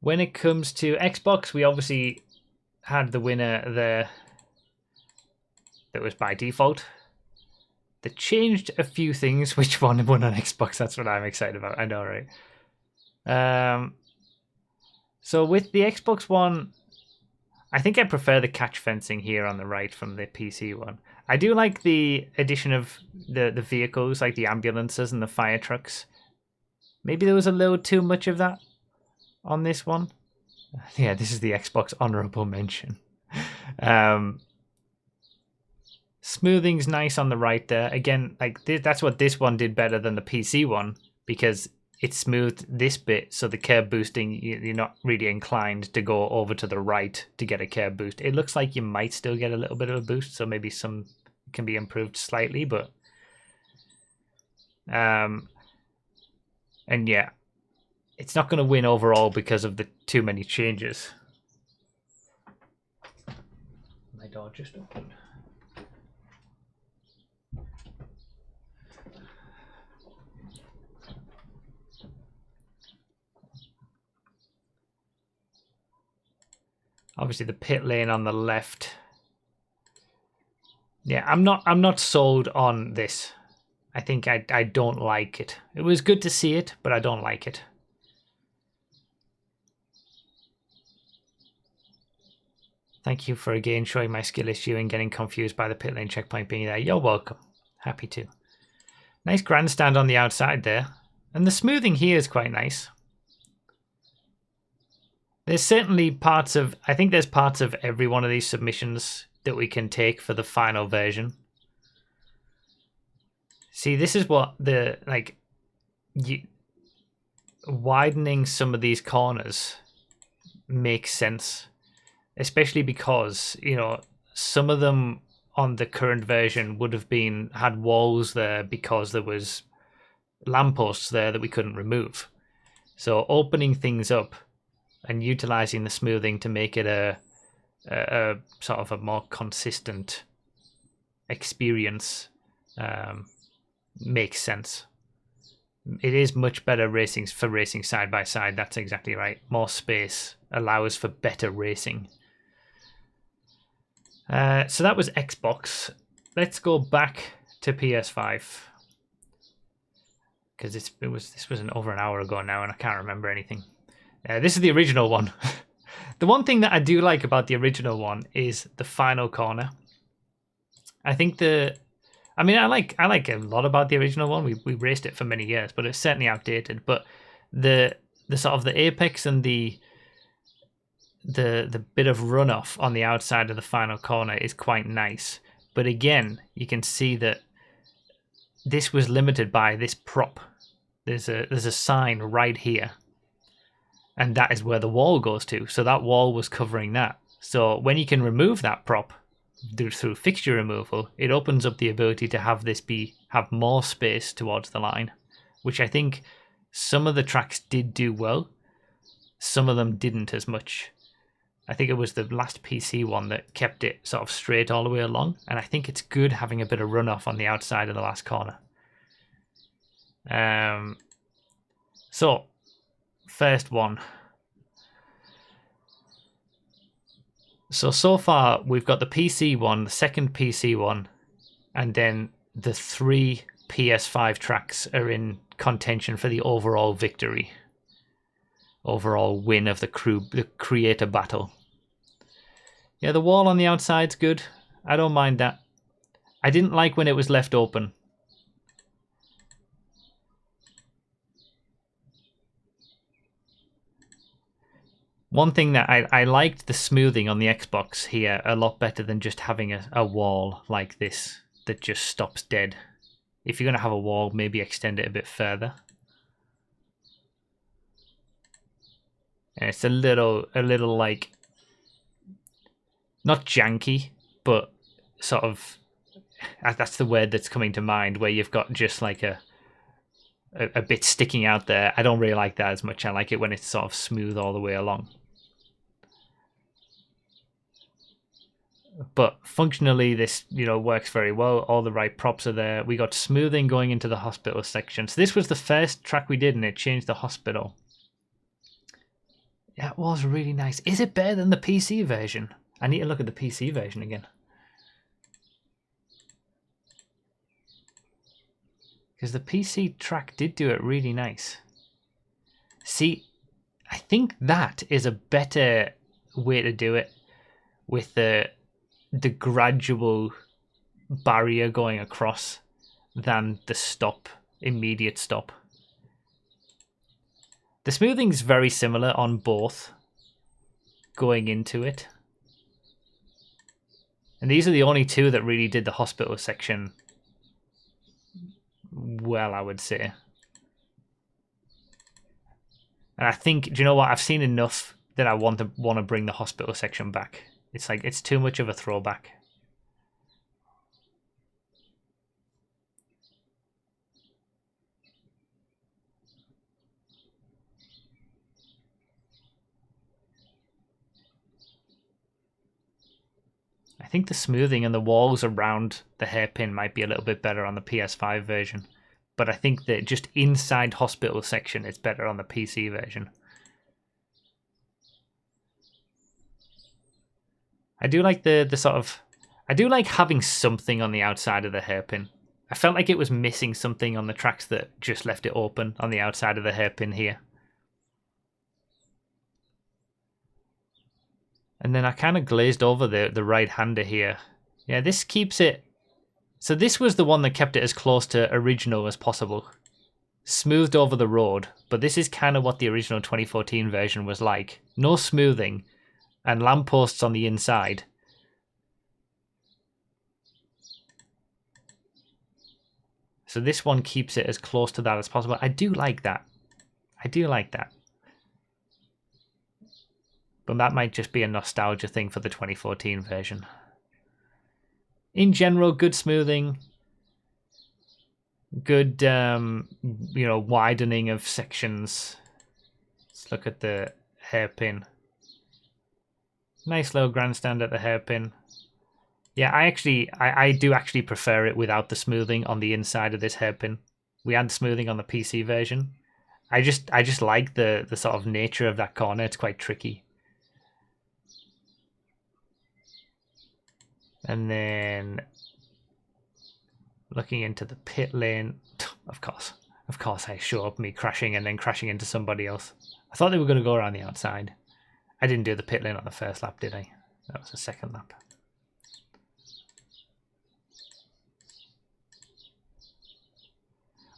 When it comes to Xbox, we obviously had the winner there that was by default. They changed a few things. Which one won on Xbox? That's what I'm excited about. I know, right? So with the Xbox One, I think I prefer the catch fencing here on the right from the PC one. I do like the addition of the vehicles, like the ambulances and the fire trucks. Maybe there was a little too much of that on this one. Yeah, this is the Xbox honorable mention. Smoothing's nice on the right there. Again, like that's what this one did better than the PC one, because it smoothed this bit, so the curb boosting, you're not really inclined to go over to the right to get a curb boost. It looks like you might still get a little bit of a boost, so maybe some can be improved slightly, but and yeah, it's not going to win overall because of the too many changes. My door just opened. Obviously the pit lane on the left. Yeah, I'm not sold on this. I think I don't like it. It was good to see it, but I don't like it. Thank you for again showing my skill issue and getting confused by the pit lane checkpoint being there. You're welcome. Happy to. Nice grandstand on the outside there. And the smoothing here is quite nice. There's certainly parts of, I think there's parts of every one of these submissions that we can take for the final version. See, this is what the, like, widening some of these corners makes sense. Especially because, you know, some of them on the current version would have had walls there because there was lampposts there that we couldn't remove. So opening things up and utilizing the smoothing to make it a sort of a more consistent experience makes sense. It is much better racing for racing side by side. That's exactly right. More space allows for better racing. So that was Xbox. Let's go back to PS5 because this was over an hour ago now, and I can't remember anything. This is the original one. The one thing that I do like about the original one is the final corner. I think I like a lot about the original one. We raced it for many years, but it's certainly outdated. But the sort of the apex and the bit of runoff on the outside of the final corner is quite nice. But again, you can see that this was limited by this prop. There's a sign right here. And that is where the wall goes to. So that wall was covering that. So when you can remove that prop through fixture removal, it opens up the ability to have this have more space towards the line, which I think some of the tracks did do well, some of them didn't as much. I think it was the last PC one that kept it sort of straight all the way along, and I think it's good having a bit of runoff on the outside of the last corner. So, first one. So far, we've got the PC one, the second PC one, and then the 3 PS5 tracks are in contention for the overall victory. Overall win of the creator battle. Yeah, the wall on the outside's good. I don't mind that. I didn't like when it was left open. One thing that I liked the smoothing on the Xbox here a lot better than just having a wall like this that just stops dead. If you're going to have a wall, maybe extend it a bit further. And it's a little like, not janky, but sort of, that's the word that's coming to mind, where you've got just like a bit sticking out there. I don't really like that as much. I like it when it's sort of smooth all the way along. But functionally, this, works very well. All the right props are there. We got smoothing going into the hospital section. So this was the first track we did, and it changed the hospital. Yeah, it was really nice. Is it better than the PC version? I need to look at the PC version again. Because the PC track did do it really nice. See, I think that is a better way to do it, with the gradual barrier going across than the immediate stop. The smoothing's very similar on both going into it. And these are the only two that really did the hospital section well, I would say. And I think, do you know what? I've seen enough that I want to bring the hospital section back. It's like, it's too much of a throwback. I think the smoothing and the walls around the hairpin might be a little bit better on the PS5 version. But I think that just inside hospital section is better on the PC version. I do like the sort of... I do like having something on the outside of the hairpin. I felt like it was missing something on the tracks that just left it open on the outside of the hairpin here. And then I kind of glazed over the right-hander here. Yeah, this keeps it... So this was the one that kept it as close to original as possible. Smoothed over the road, but this is kind of what the original 2014 version was like. No smoothing, and lampposts on the inside. So this one keeps it as close to that as possible. I do like that. I do like that. But that might just be a nostalgia thing for the 2014 version. In general, good smoothing. Good, widening of sections. Let's look at the hairpin. Nice little grandstand at the hairpin. Yeah, I do actually prefer it without the smoothing on the inside of this hairpin. We had smoothing on the PC version. I just like the sort of nature of that corner. It's quite tricky. And then looking into the pit lane, of course I show up me crashing and then crashing into somebody else. I thought they were going to go around the outside. I didn't do the pit lane on the first lap, did I? That was the second lap.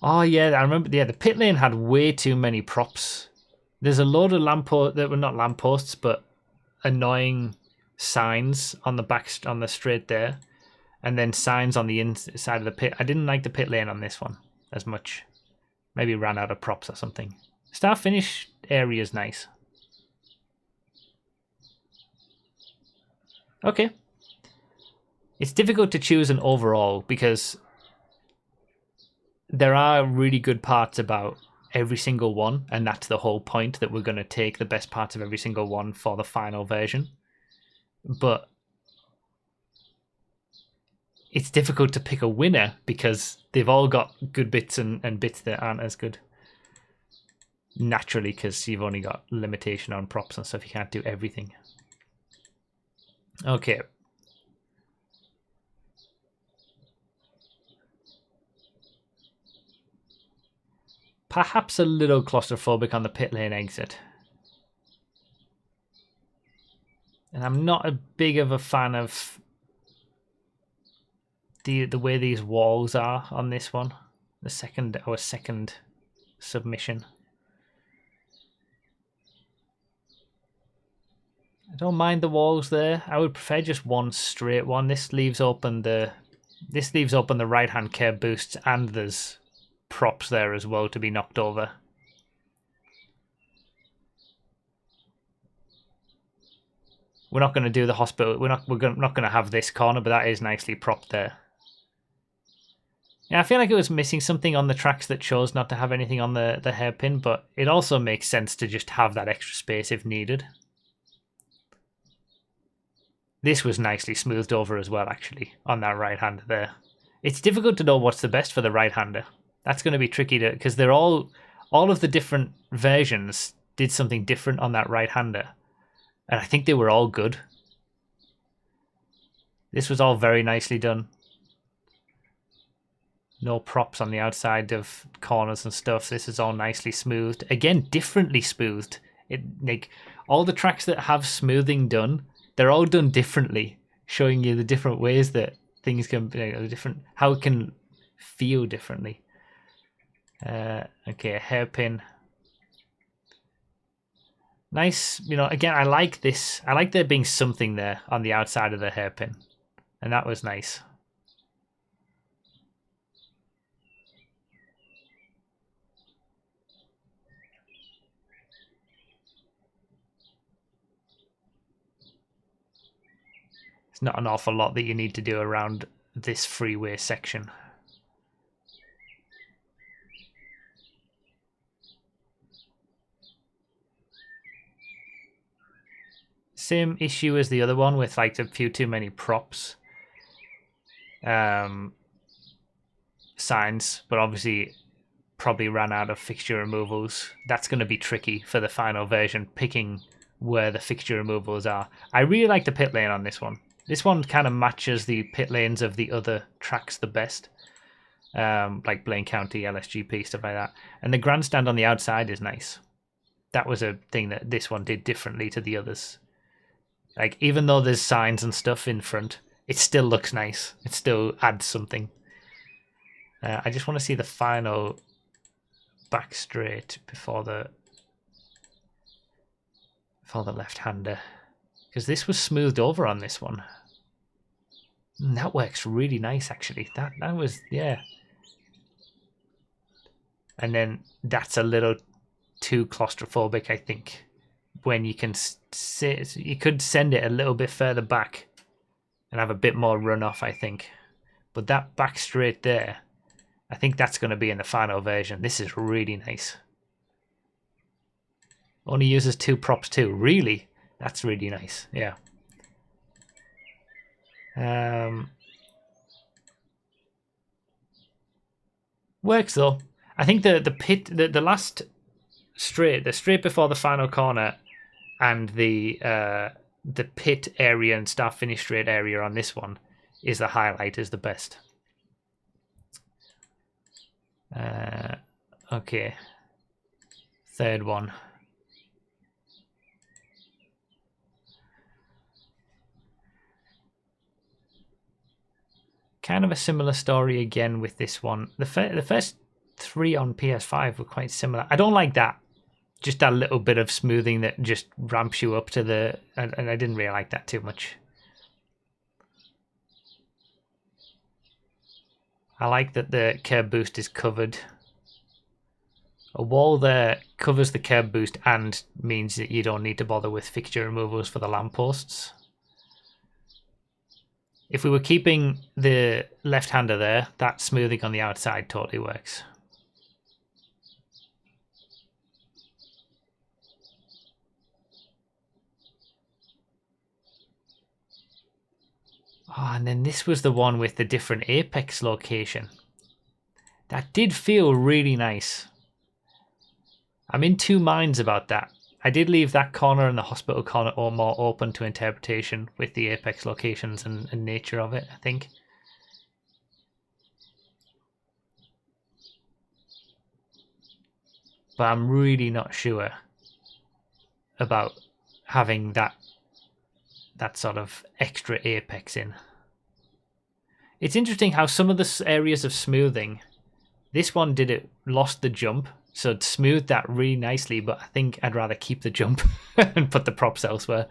Oh yeah, I remember. Yeah, the pit lane had way too many props. There's a load of lampposts that were not lampposts, but annoying signs on the back, on the straight there, and then signs on the inside of the pit. I didn't like the pit lane on this one as much. Maybe ran out of props or something. Start finish area is nice. Okay. It's difficult to choose an overall because there are really good parts about every single one, and that's the whole point, that we're going to take the best parts of every single one for the final version. But it's difficult to pick a winner because they've all got good bits and bits that aren't as good. Naturally, because you've only got limitation on props and stuff, you can't do everything. Okay. Perhaps a little claustrophobic on the pit lane exit. And I'm not a big of a fan of the way these walls are on this one. Our second submission. I don't mind the walls there. I would prefer just one straight one. This leaves open the right hand curb boosts, and there's props there as well to be knocked over. We're not going to do the hospital. We're not going to have this corner, but that is nicely propped there. Yeah, I feel like it was missing something on the tracks that chose not to have anything on the hairpin, but it also makes sense to just have that extra space if needed. This was nicely smoothed over as well, actually, on that right-hander there. It's difficult to know what's the best for the right-hander. That's going to be tricky to, because they're all of the different versions did something different on that right-hander, and I think they were all good. This was all very nicely done. No props on the outside of corners and stuff. This is all nicely smoothed. Again, differently smoothed. Like all the tracks that have smoothing done, they're all done differently, showing you the different ways that things can be, different, how it can feel differently. Okay, a hairpin. Nice, again, I like this. I like there being something there on the outside of the hairpin. And that was nice. It's not an awful lot that you need to do around this freeway section. Same issue as the other one with like a few too many props. Signs, but obviously probably ran out of fixture removals. That's going to be tricky for the final version, picking where the fixture removals are. I really like the pit lane on this one. This one kind of matches the pit lanes of the other tracks the best. Like Blaine County, LSGP, stuff like that. And the grandstand on the outside is nice. That was a thing that this one did differently to the others. Like, even though there's signs and stuff in front, it still looks nice. It still adds something. I just want to see the final back straight before the left-hander. Because this was smoothed over on this one. And that works really nice, actually. That was, yeah. And then that's a little too claustrophobic, I think. When you can you could send it a little bit further back and have a bit more runoff, I think. But that back straight there, I think that's going to be in the final version. This is really nice. Only uses 2 props too. Really? That's really nice. Yeah. Works though. I think the last straight, the straight before the final corner, and the pit area and start finish straight area on this one is the highlight, is the best. Okay. Third one. Kind of a similar story again with this one. The first 3 on PS5 were quite similar. I don't like that. Just that little bit of smoothing that just ramps you up to the... And I didn't really like that too much. I like that the curb boost is covered. A wall there covers the curb boost and means that you don't need to bother with fixture removals for the lampposts. If we were keeping the left-hander there, that smoothing on the outside totally works. Oh, and then this was the one with the different apex location. That did feel really nice. I'm in two minds about that. I did leave that corner and the hospital corner more open to interpretation with the apex locations and nature of it, I think. But I'm really not sure about having that sort of extra apex in. It's interesting how some of the areas of smoothing, this one lost the jump, so it smoothed that really nicely, but I think I'd rather keep the jump and put the props elsewhere.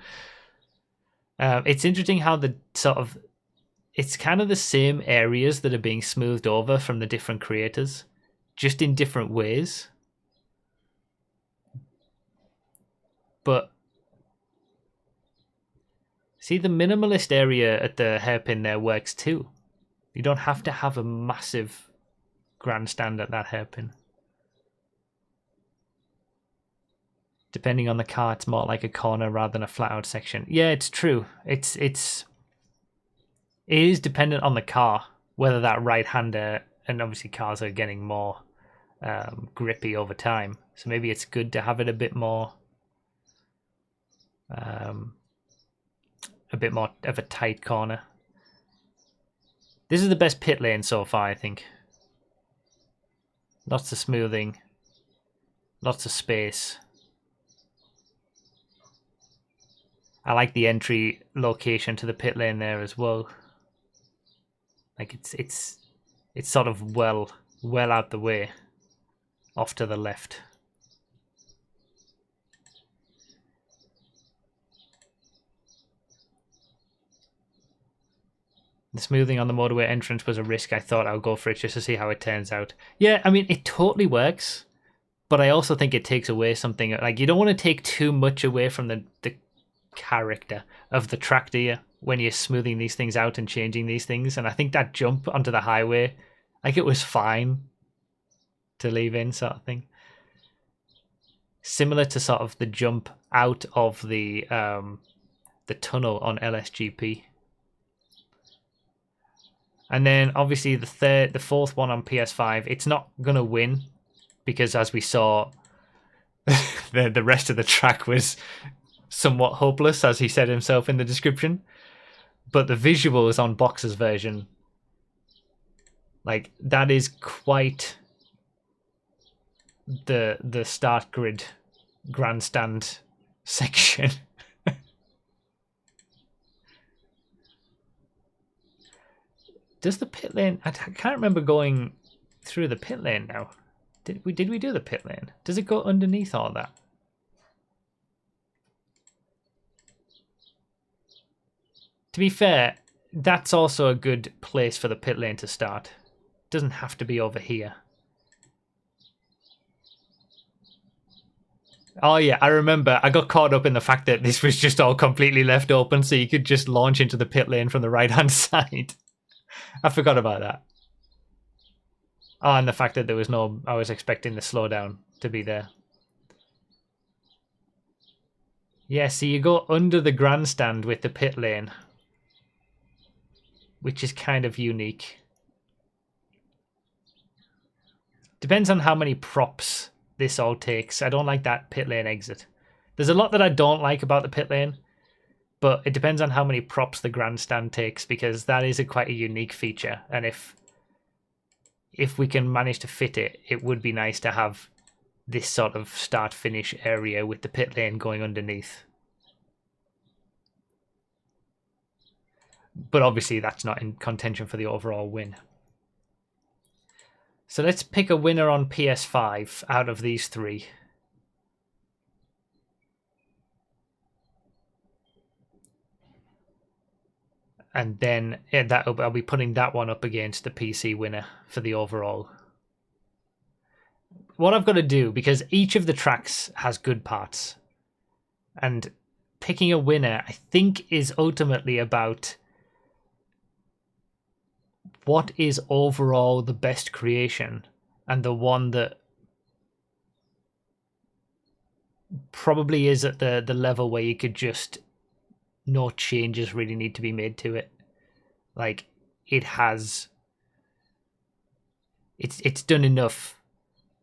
It's interesting how it's kind of the same areas that are being smoothed over from the different creators, just in different ways. But see, the minimalist area at the hairpin there works too. You don't have to have a massive grandstand at that hairpin. Depending on the car, it's more like a corner rather than a flat out section. Yeah, it's true. It is dependent on the car, whether that right-hander, and obviously cars are getting more grippy over time. So maybe it's good to have it a bit more of a tight corner. This is the best pit lane so far, I think. Lots of smoothing, lots of space. I like the entry location to the pit lane there as well. Like it's sort of well out the way, off to the left. The smoothing on the motorway entrance was a risk. I thought I'll go for it just to see how it turns out. Yeah, I mean, it totally works, but I also think it takes away something. Like, you don't want to take too much away from the character of the track, do you, when you're smoothing these things out and changing these things? And I think that jump onto the highway, like, it was fine to leave in, sort of thing. Similar to sort of the jump out of the tunnel on LSGP. And then obviously the fourth one on PS5, it's not gonna win because, as we saw, the rest of the track was somewhat hopeless, as he said himself in the description. But the visuals on Boxer's version, like, that is quite the start grid grandstand section. Does the pit lane... I can't remember going through the pit lane now. Did we do the pit lane? Does it go underneath all that? To be fair, that's also a good place for the pit lane to start. It doesn't have to be over here. Oh yeah, I remember. I got caught up in the fact that this was just all completely left open, so you could just launch into the pit lane from the right-hand side. I forgot about that. Oh, and the fact that there was no... I was expecting the slowdown to be there. Yeah, so you go under the grandstand with the pit lane, which is kind of unique. Depends on how many props this all takes. I don't like that pit lane exit. There's a lot that I don't like about the pit lane, but it depends on how many props the grandstand takes, because that is quite a unique feature. And if we can manage to fit it, it would be nice to have this sort of start-finish area with the pit lane going underneath. But obviously that's not in contention for the overall win. So let's pick a winner on PS5 out of these three. And then I'll be putting that one up against the PC winner for the overall. What I've got to do, because each of the tracks has good parts, and picking a winner, I think, is ultimately about what is overall the best creation and the one that probably is at the level where you could just, no changes really need to be made to it. Like, it's done enough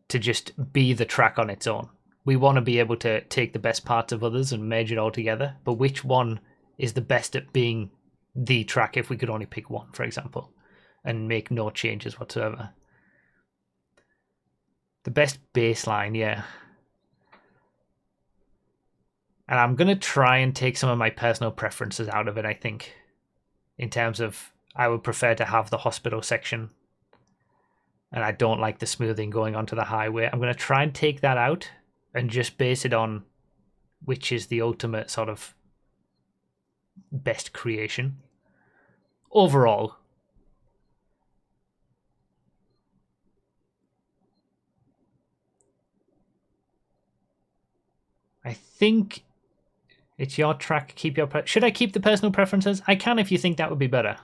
to just be the track on its own. We want to be able to take the best parts of others and merge it all together, but which one is the best at being the track if we could only pick one, for example, and make no changes whatsoever? The best baseline, yeah. And I'm going to try and take some of my personal preferences out of it, I think, in terms of I would prefer to have the hospital section, and I don't like the smoothing going onto the highway. I'm going to try and take that out and just base it on which is the ultimate sort of best creation overall. I think it's your track. Keep your should I keep the personal preferences? I can if you think that would be better.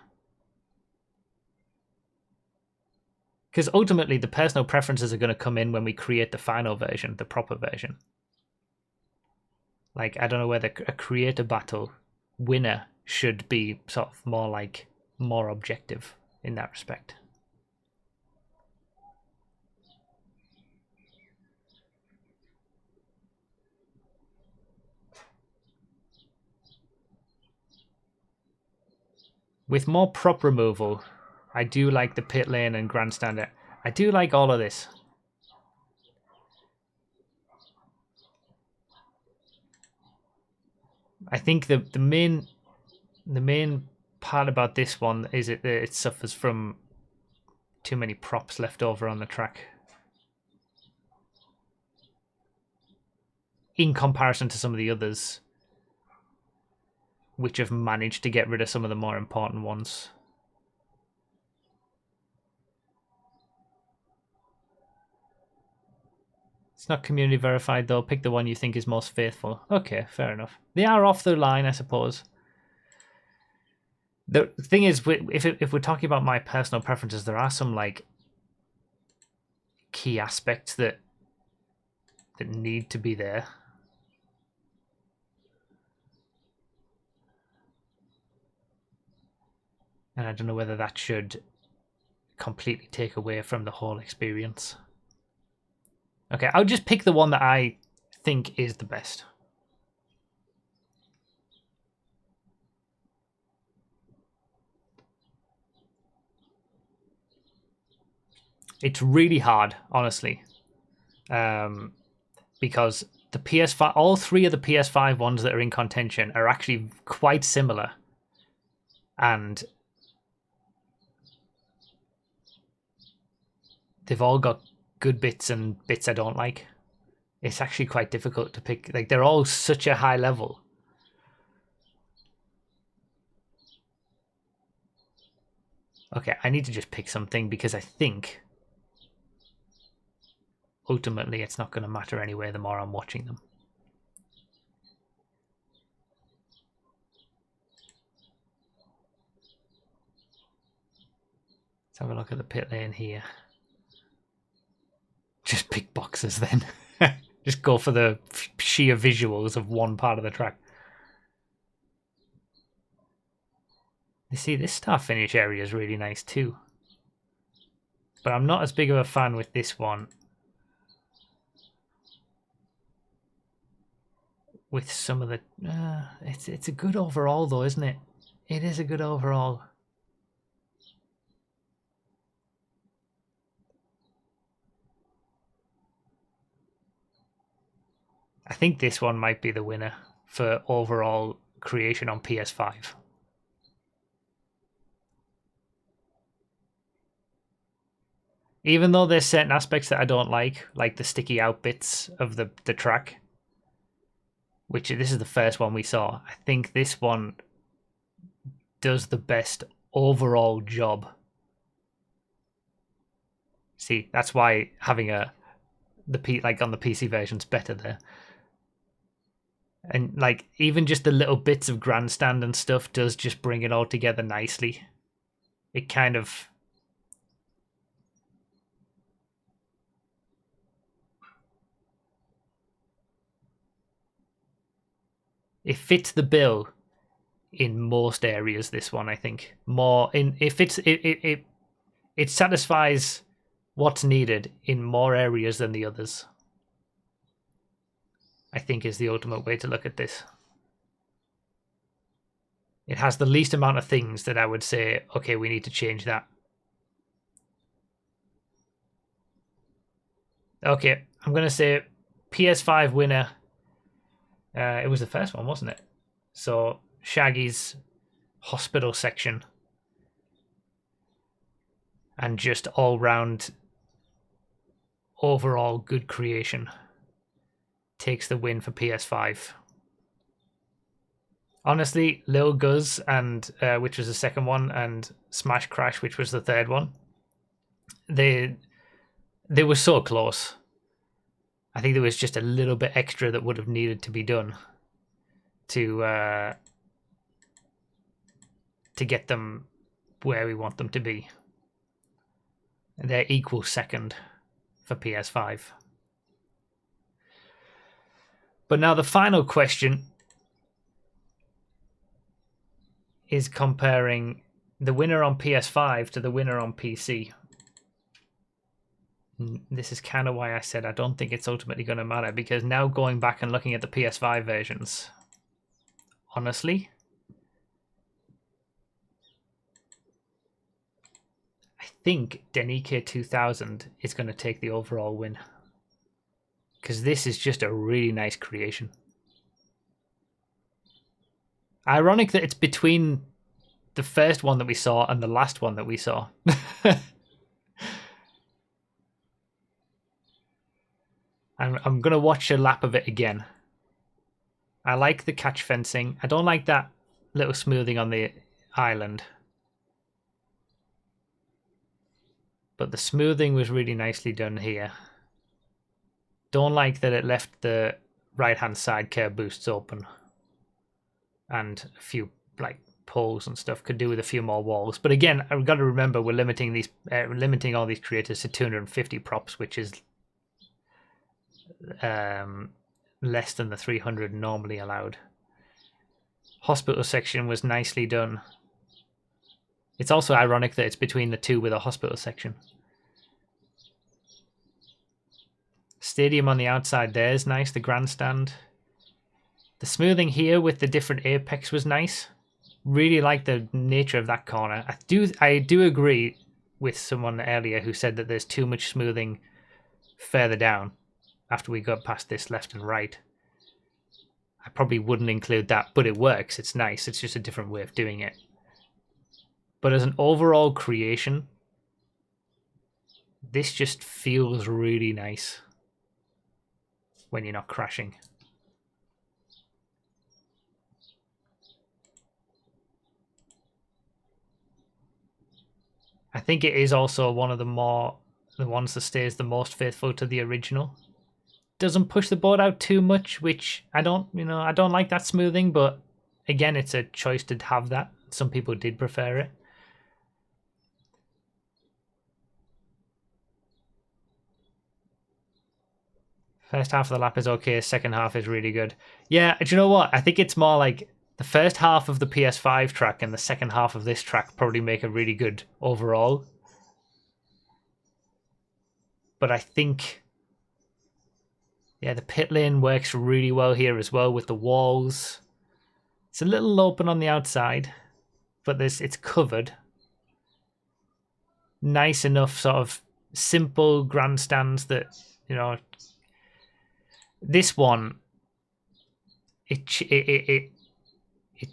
Because ultimately the personal preferences are going to come in when we create the final version, the proper version. Like, I don't know whether a creator battle winner should be sort of more objective in that respect. With more prop removal, I do like the pit lane and grandstander. I do like all of this. I think the main part about this one is that it suffers from too many props left over on the track in comparison to some of the others, which have managed to get rid of some of the more important ones. It's not community verified though. Pick the one you think is most faithful. Okay, fair enough. They are off the line, I suppose. The thing is, if we're talking about my personal preferences, there are some like key aspects that need to be there. And I don't know whether that should completely take away from the whole experience. Okay, I'll just pick the one that I think is the best. It's really hard, honestly, because the PS5, all three of the PS5 ones that are in contention are actually quite similar, and they've all got good bits and bits I don't like. It's actually quite difficult to pick. Like, they're all such a high level. Okay, I need to just pick something because I think ultimately it's not going to matter anyway the more I'm watching them. Let's have a look at the pit lane here. Just pick boxes then. Just go for the sheer visuals of one part of the track. You see, this start finish area is really nice too. But I'm not as big of a fan with this one. With some of the... it's a good overall though, isn't it? It is a good overall. I think this one might be the winner for overall creation on PS5. Even though there's certain aspects that I don't like the sticky out bits of the track, which this is the first one we saw, I think this one does the best overall job. See, that's why having on the PC version's better there. And like even just the little bits of grandstand and stuff does just bring it all together nicely. It kind of It fits the bill in most areas. This one, I think, it satisfies what's needed in more areas than the others. I think is the ultimate way to look at this. It has the least amount of things that I would say, okay, we need to change that. Okay, I'm going to say PS5 winner. It was the first one, wasn't it? So Shaggy's hospital section. And just all round overall good creation takes the win for PS5. Honestly, LiLgUzZ and which was the second one, and Smash Crash, which was the third one, they were so close. I think there was just a little bit extra that would have needed to be done to get them where we want them to be. And they're equal second for PS5. But now the final question is comparing the winner on PS5 to the winner on PC. This is kind of why I said I don't think it's ultimately going to matter, because now going back and looking at the PS5 versions, honestly, I think Denike 2000 is going to take the overall win, because this is just a really nice creation. Ironic that it's between the first one that we saw and the last one that we saw. I'm going to watch a lap of it again. I like the catch fencing. I don't like that little smoothing on the island. But the smoothing was really nicely done here. Don't like that it left the right-hand side curb boosts open. And a few like poles and stuff. Could do with a few more walls. But again, I've got to remember we're limiting all these creators to 250 props, which is less than the 300 normally allowed. Hospital section was nicely done. It's also ironic that it's between the two with a hospital section. Stadium on the outside there is nice, the grandstand. The smoothing here with the different apex was nice. Really like the nature of that corner. I do agree with someone earlier who said that there's too much smoothing further down after we got past this left and right. I probably wouldn't include that, but it works. It's nice. It's just a different way of doing it. But as an overall creation, this just feels really nice when you're not crashing. I think it is also one of the ones that stays the most faithful to the original. Doesn't push the board out too much, which I don't like that smoothing, but again, it's a choice to have that. Some people did prefer it. First half of the lap is okay, second half is really good. Yeah, do you know what? I think it's more like the first half of the PS5 track and the second half of this track probably make a really good overall. But I think, yeah, the pit lane works really well here as well with the walls. It's a little open on the outside, but it's covered. Nice enough sort of simple grandstands that, this one, it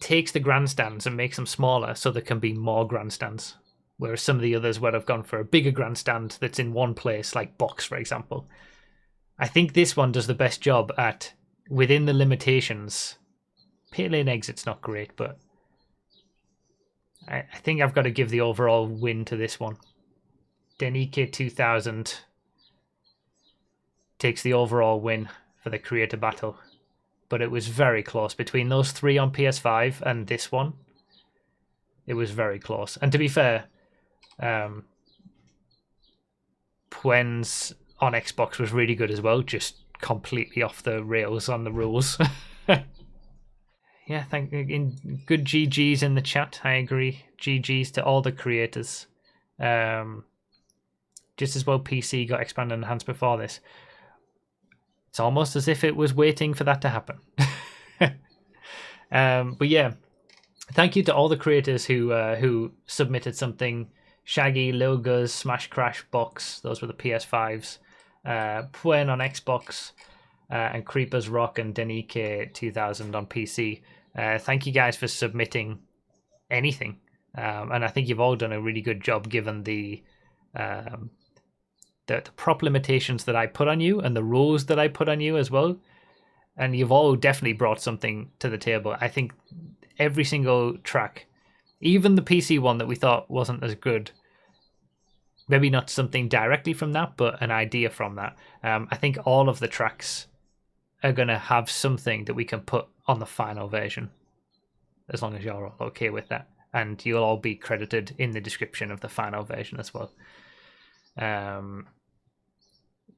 takes the grandstands and makes them smaller so there can be more grandstands. Whereas some of the others would have gone for a bigger grandstand that's in one place, like box, for example. I think this one does the best job at, within the limitations. Pit lane exit's not great, but I think I've got to give the overall win to this one. Denike 2000 takes the overall win for the creator battle. But it was very close between those three on PS5 and this one. It was very close. And to be fair, Pwen's on Xbox was really good as well, just completely off the rails on the rules. yeah, good GGs in the chat. I agree. GGs to all the creators. Just as well PC got expanded and enhanced before this. It's almost as if it was waiting for that to happen. But yeah, thank you to all the creators who submitted something. Shaggy, LiLgUzZ, Smash Crash Box, those were the PS5s. Puen on Xbox, and Creepers Rock and Denike 2000 on PC. Thank you guys for submitting anything. And I think you've all done a really good job given the prop limitations that I put on you and the rules that I put on you as well. And you've all definitely brought something to the table. I think every single track, even the PC one that we thought wasn't as good, maybe not something directly from that, but an idea from that. I think all of the tracks are going to have something that we can put on the final version, as long as you're all okay with that. And you'll all be credited in the description of the final version as well.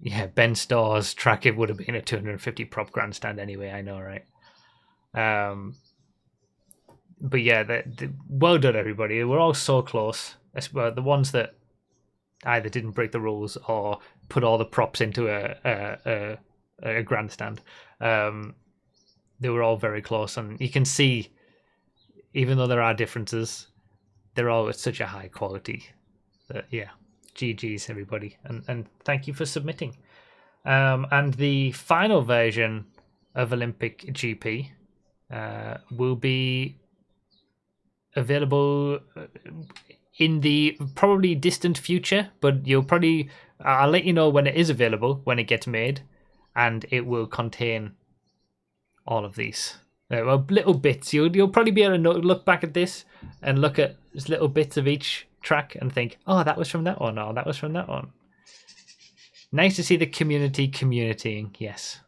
Yeah, Ben Starr's track, it would have been a 250 prop grandstand anyway, I know, right? But yeah, well done, everybody. We're all so close. The ones that either didn't break the rules or put all the props into a grandstand, they were all very close. And you can see, even though there are differences, they're all at such a high quality that, yeah, GG's, everybody. And thank you for submitting. And the final version of Olympic GP will be available in the probably distant future, but I'll let you know when it is available, when it gets made, and it will contain all of these. Well, little bits. You'll probably be able to look back at this and look at just little bits of each track and think, oh, that was from that one, or that was from that one. Nice to see the community communitying, yes.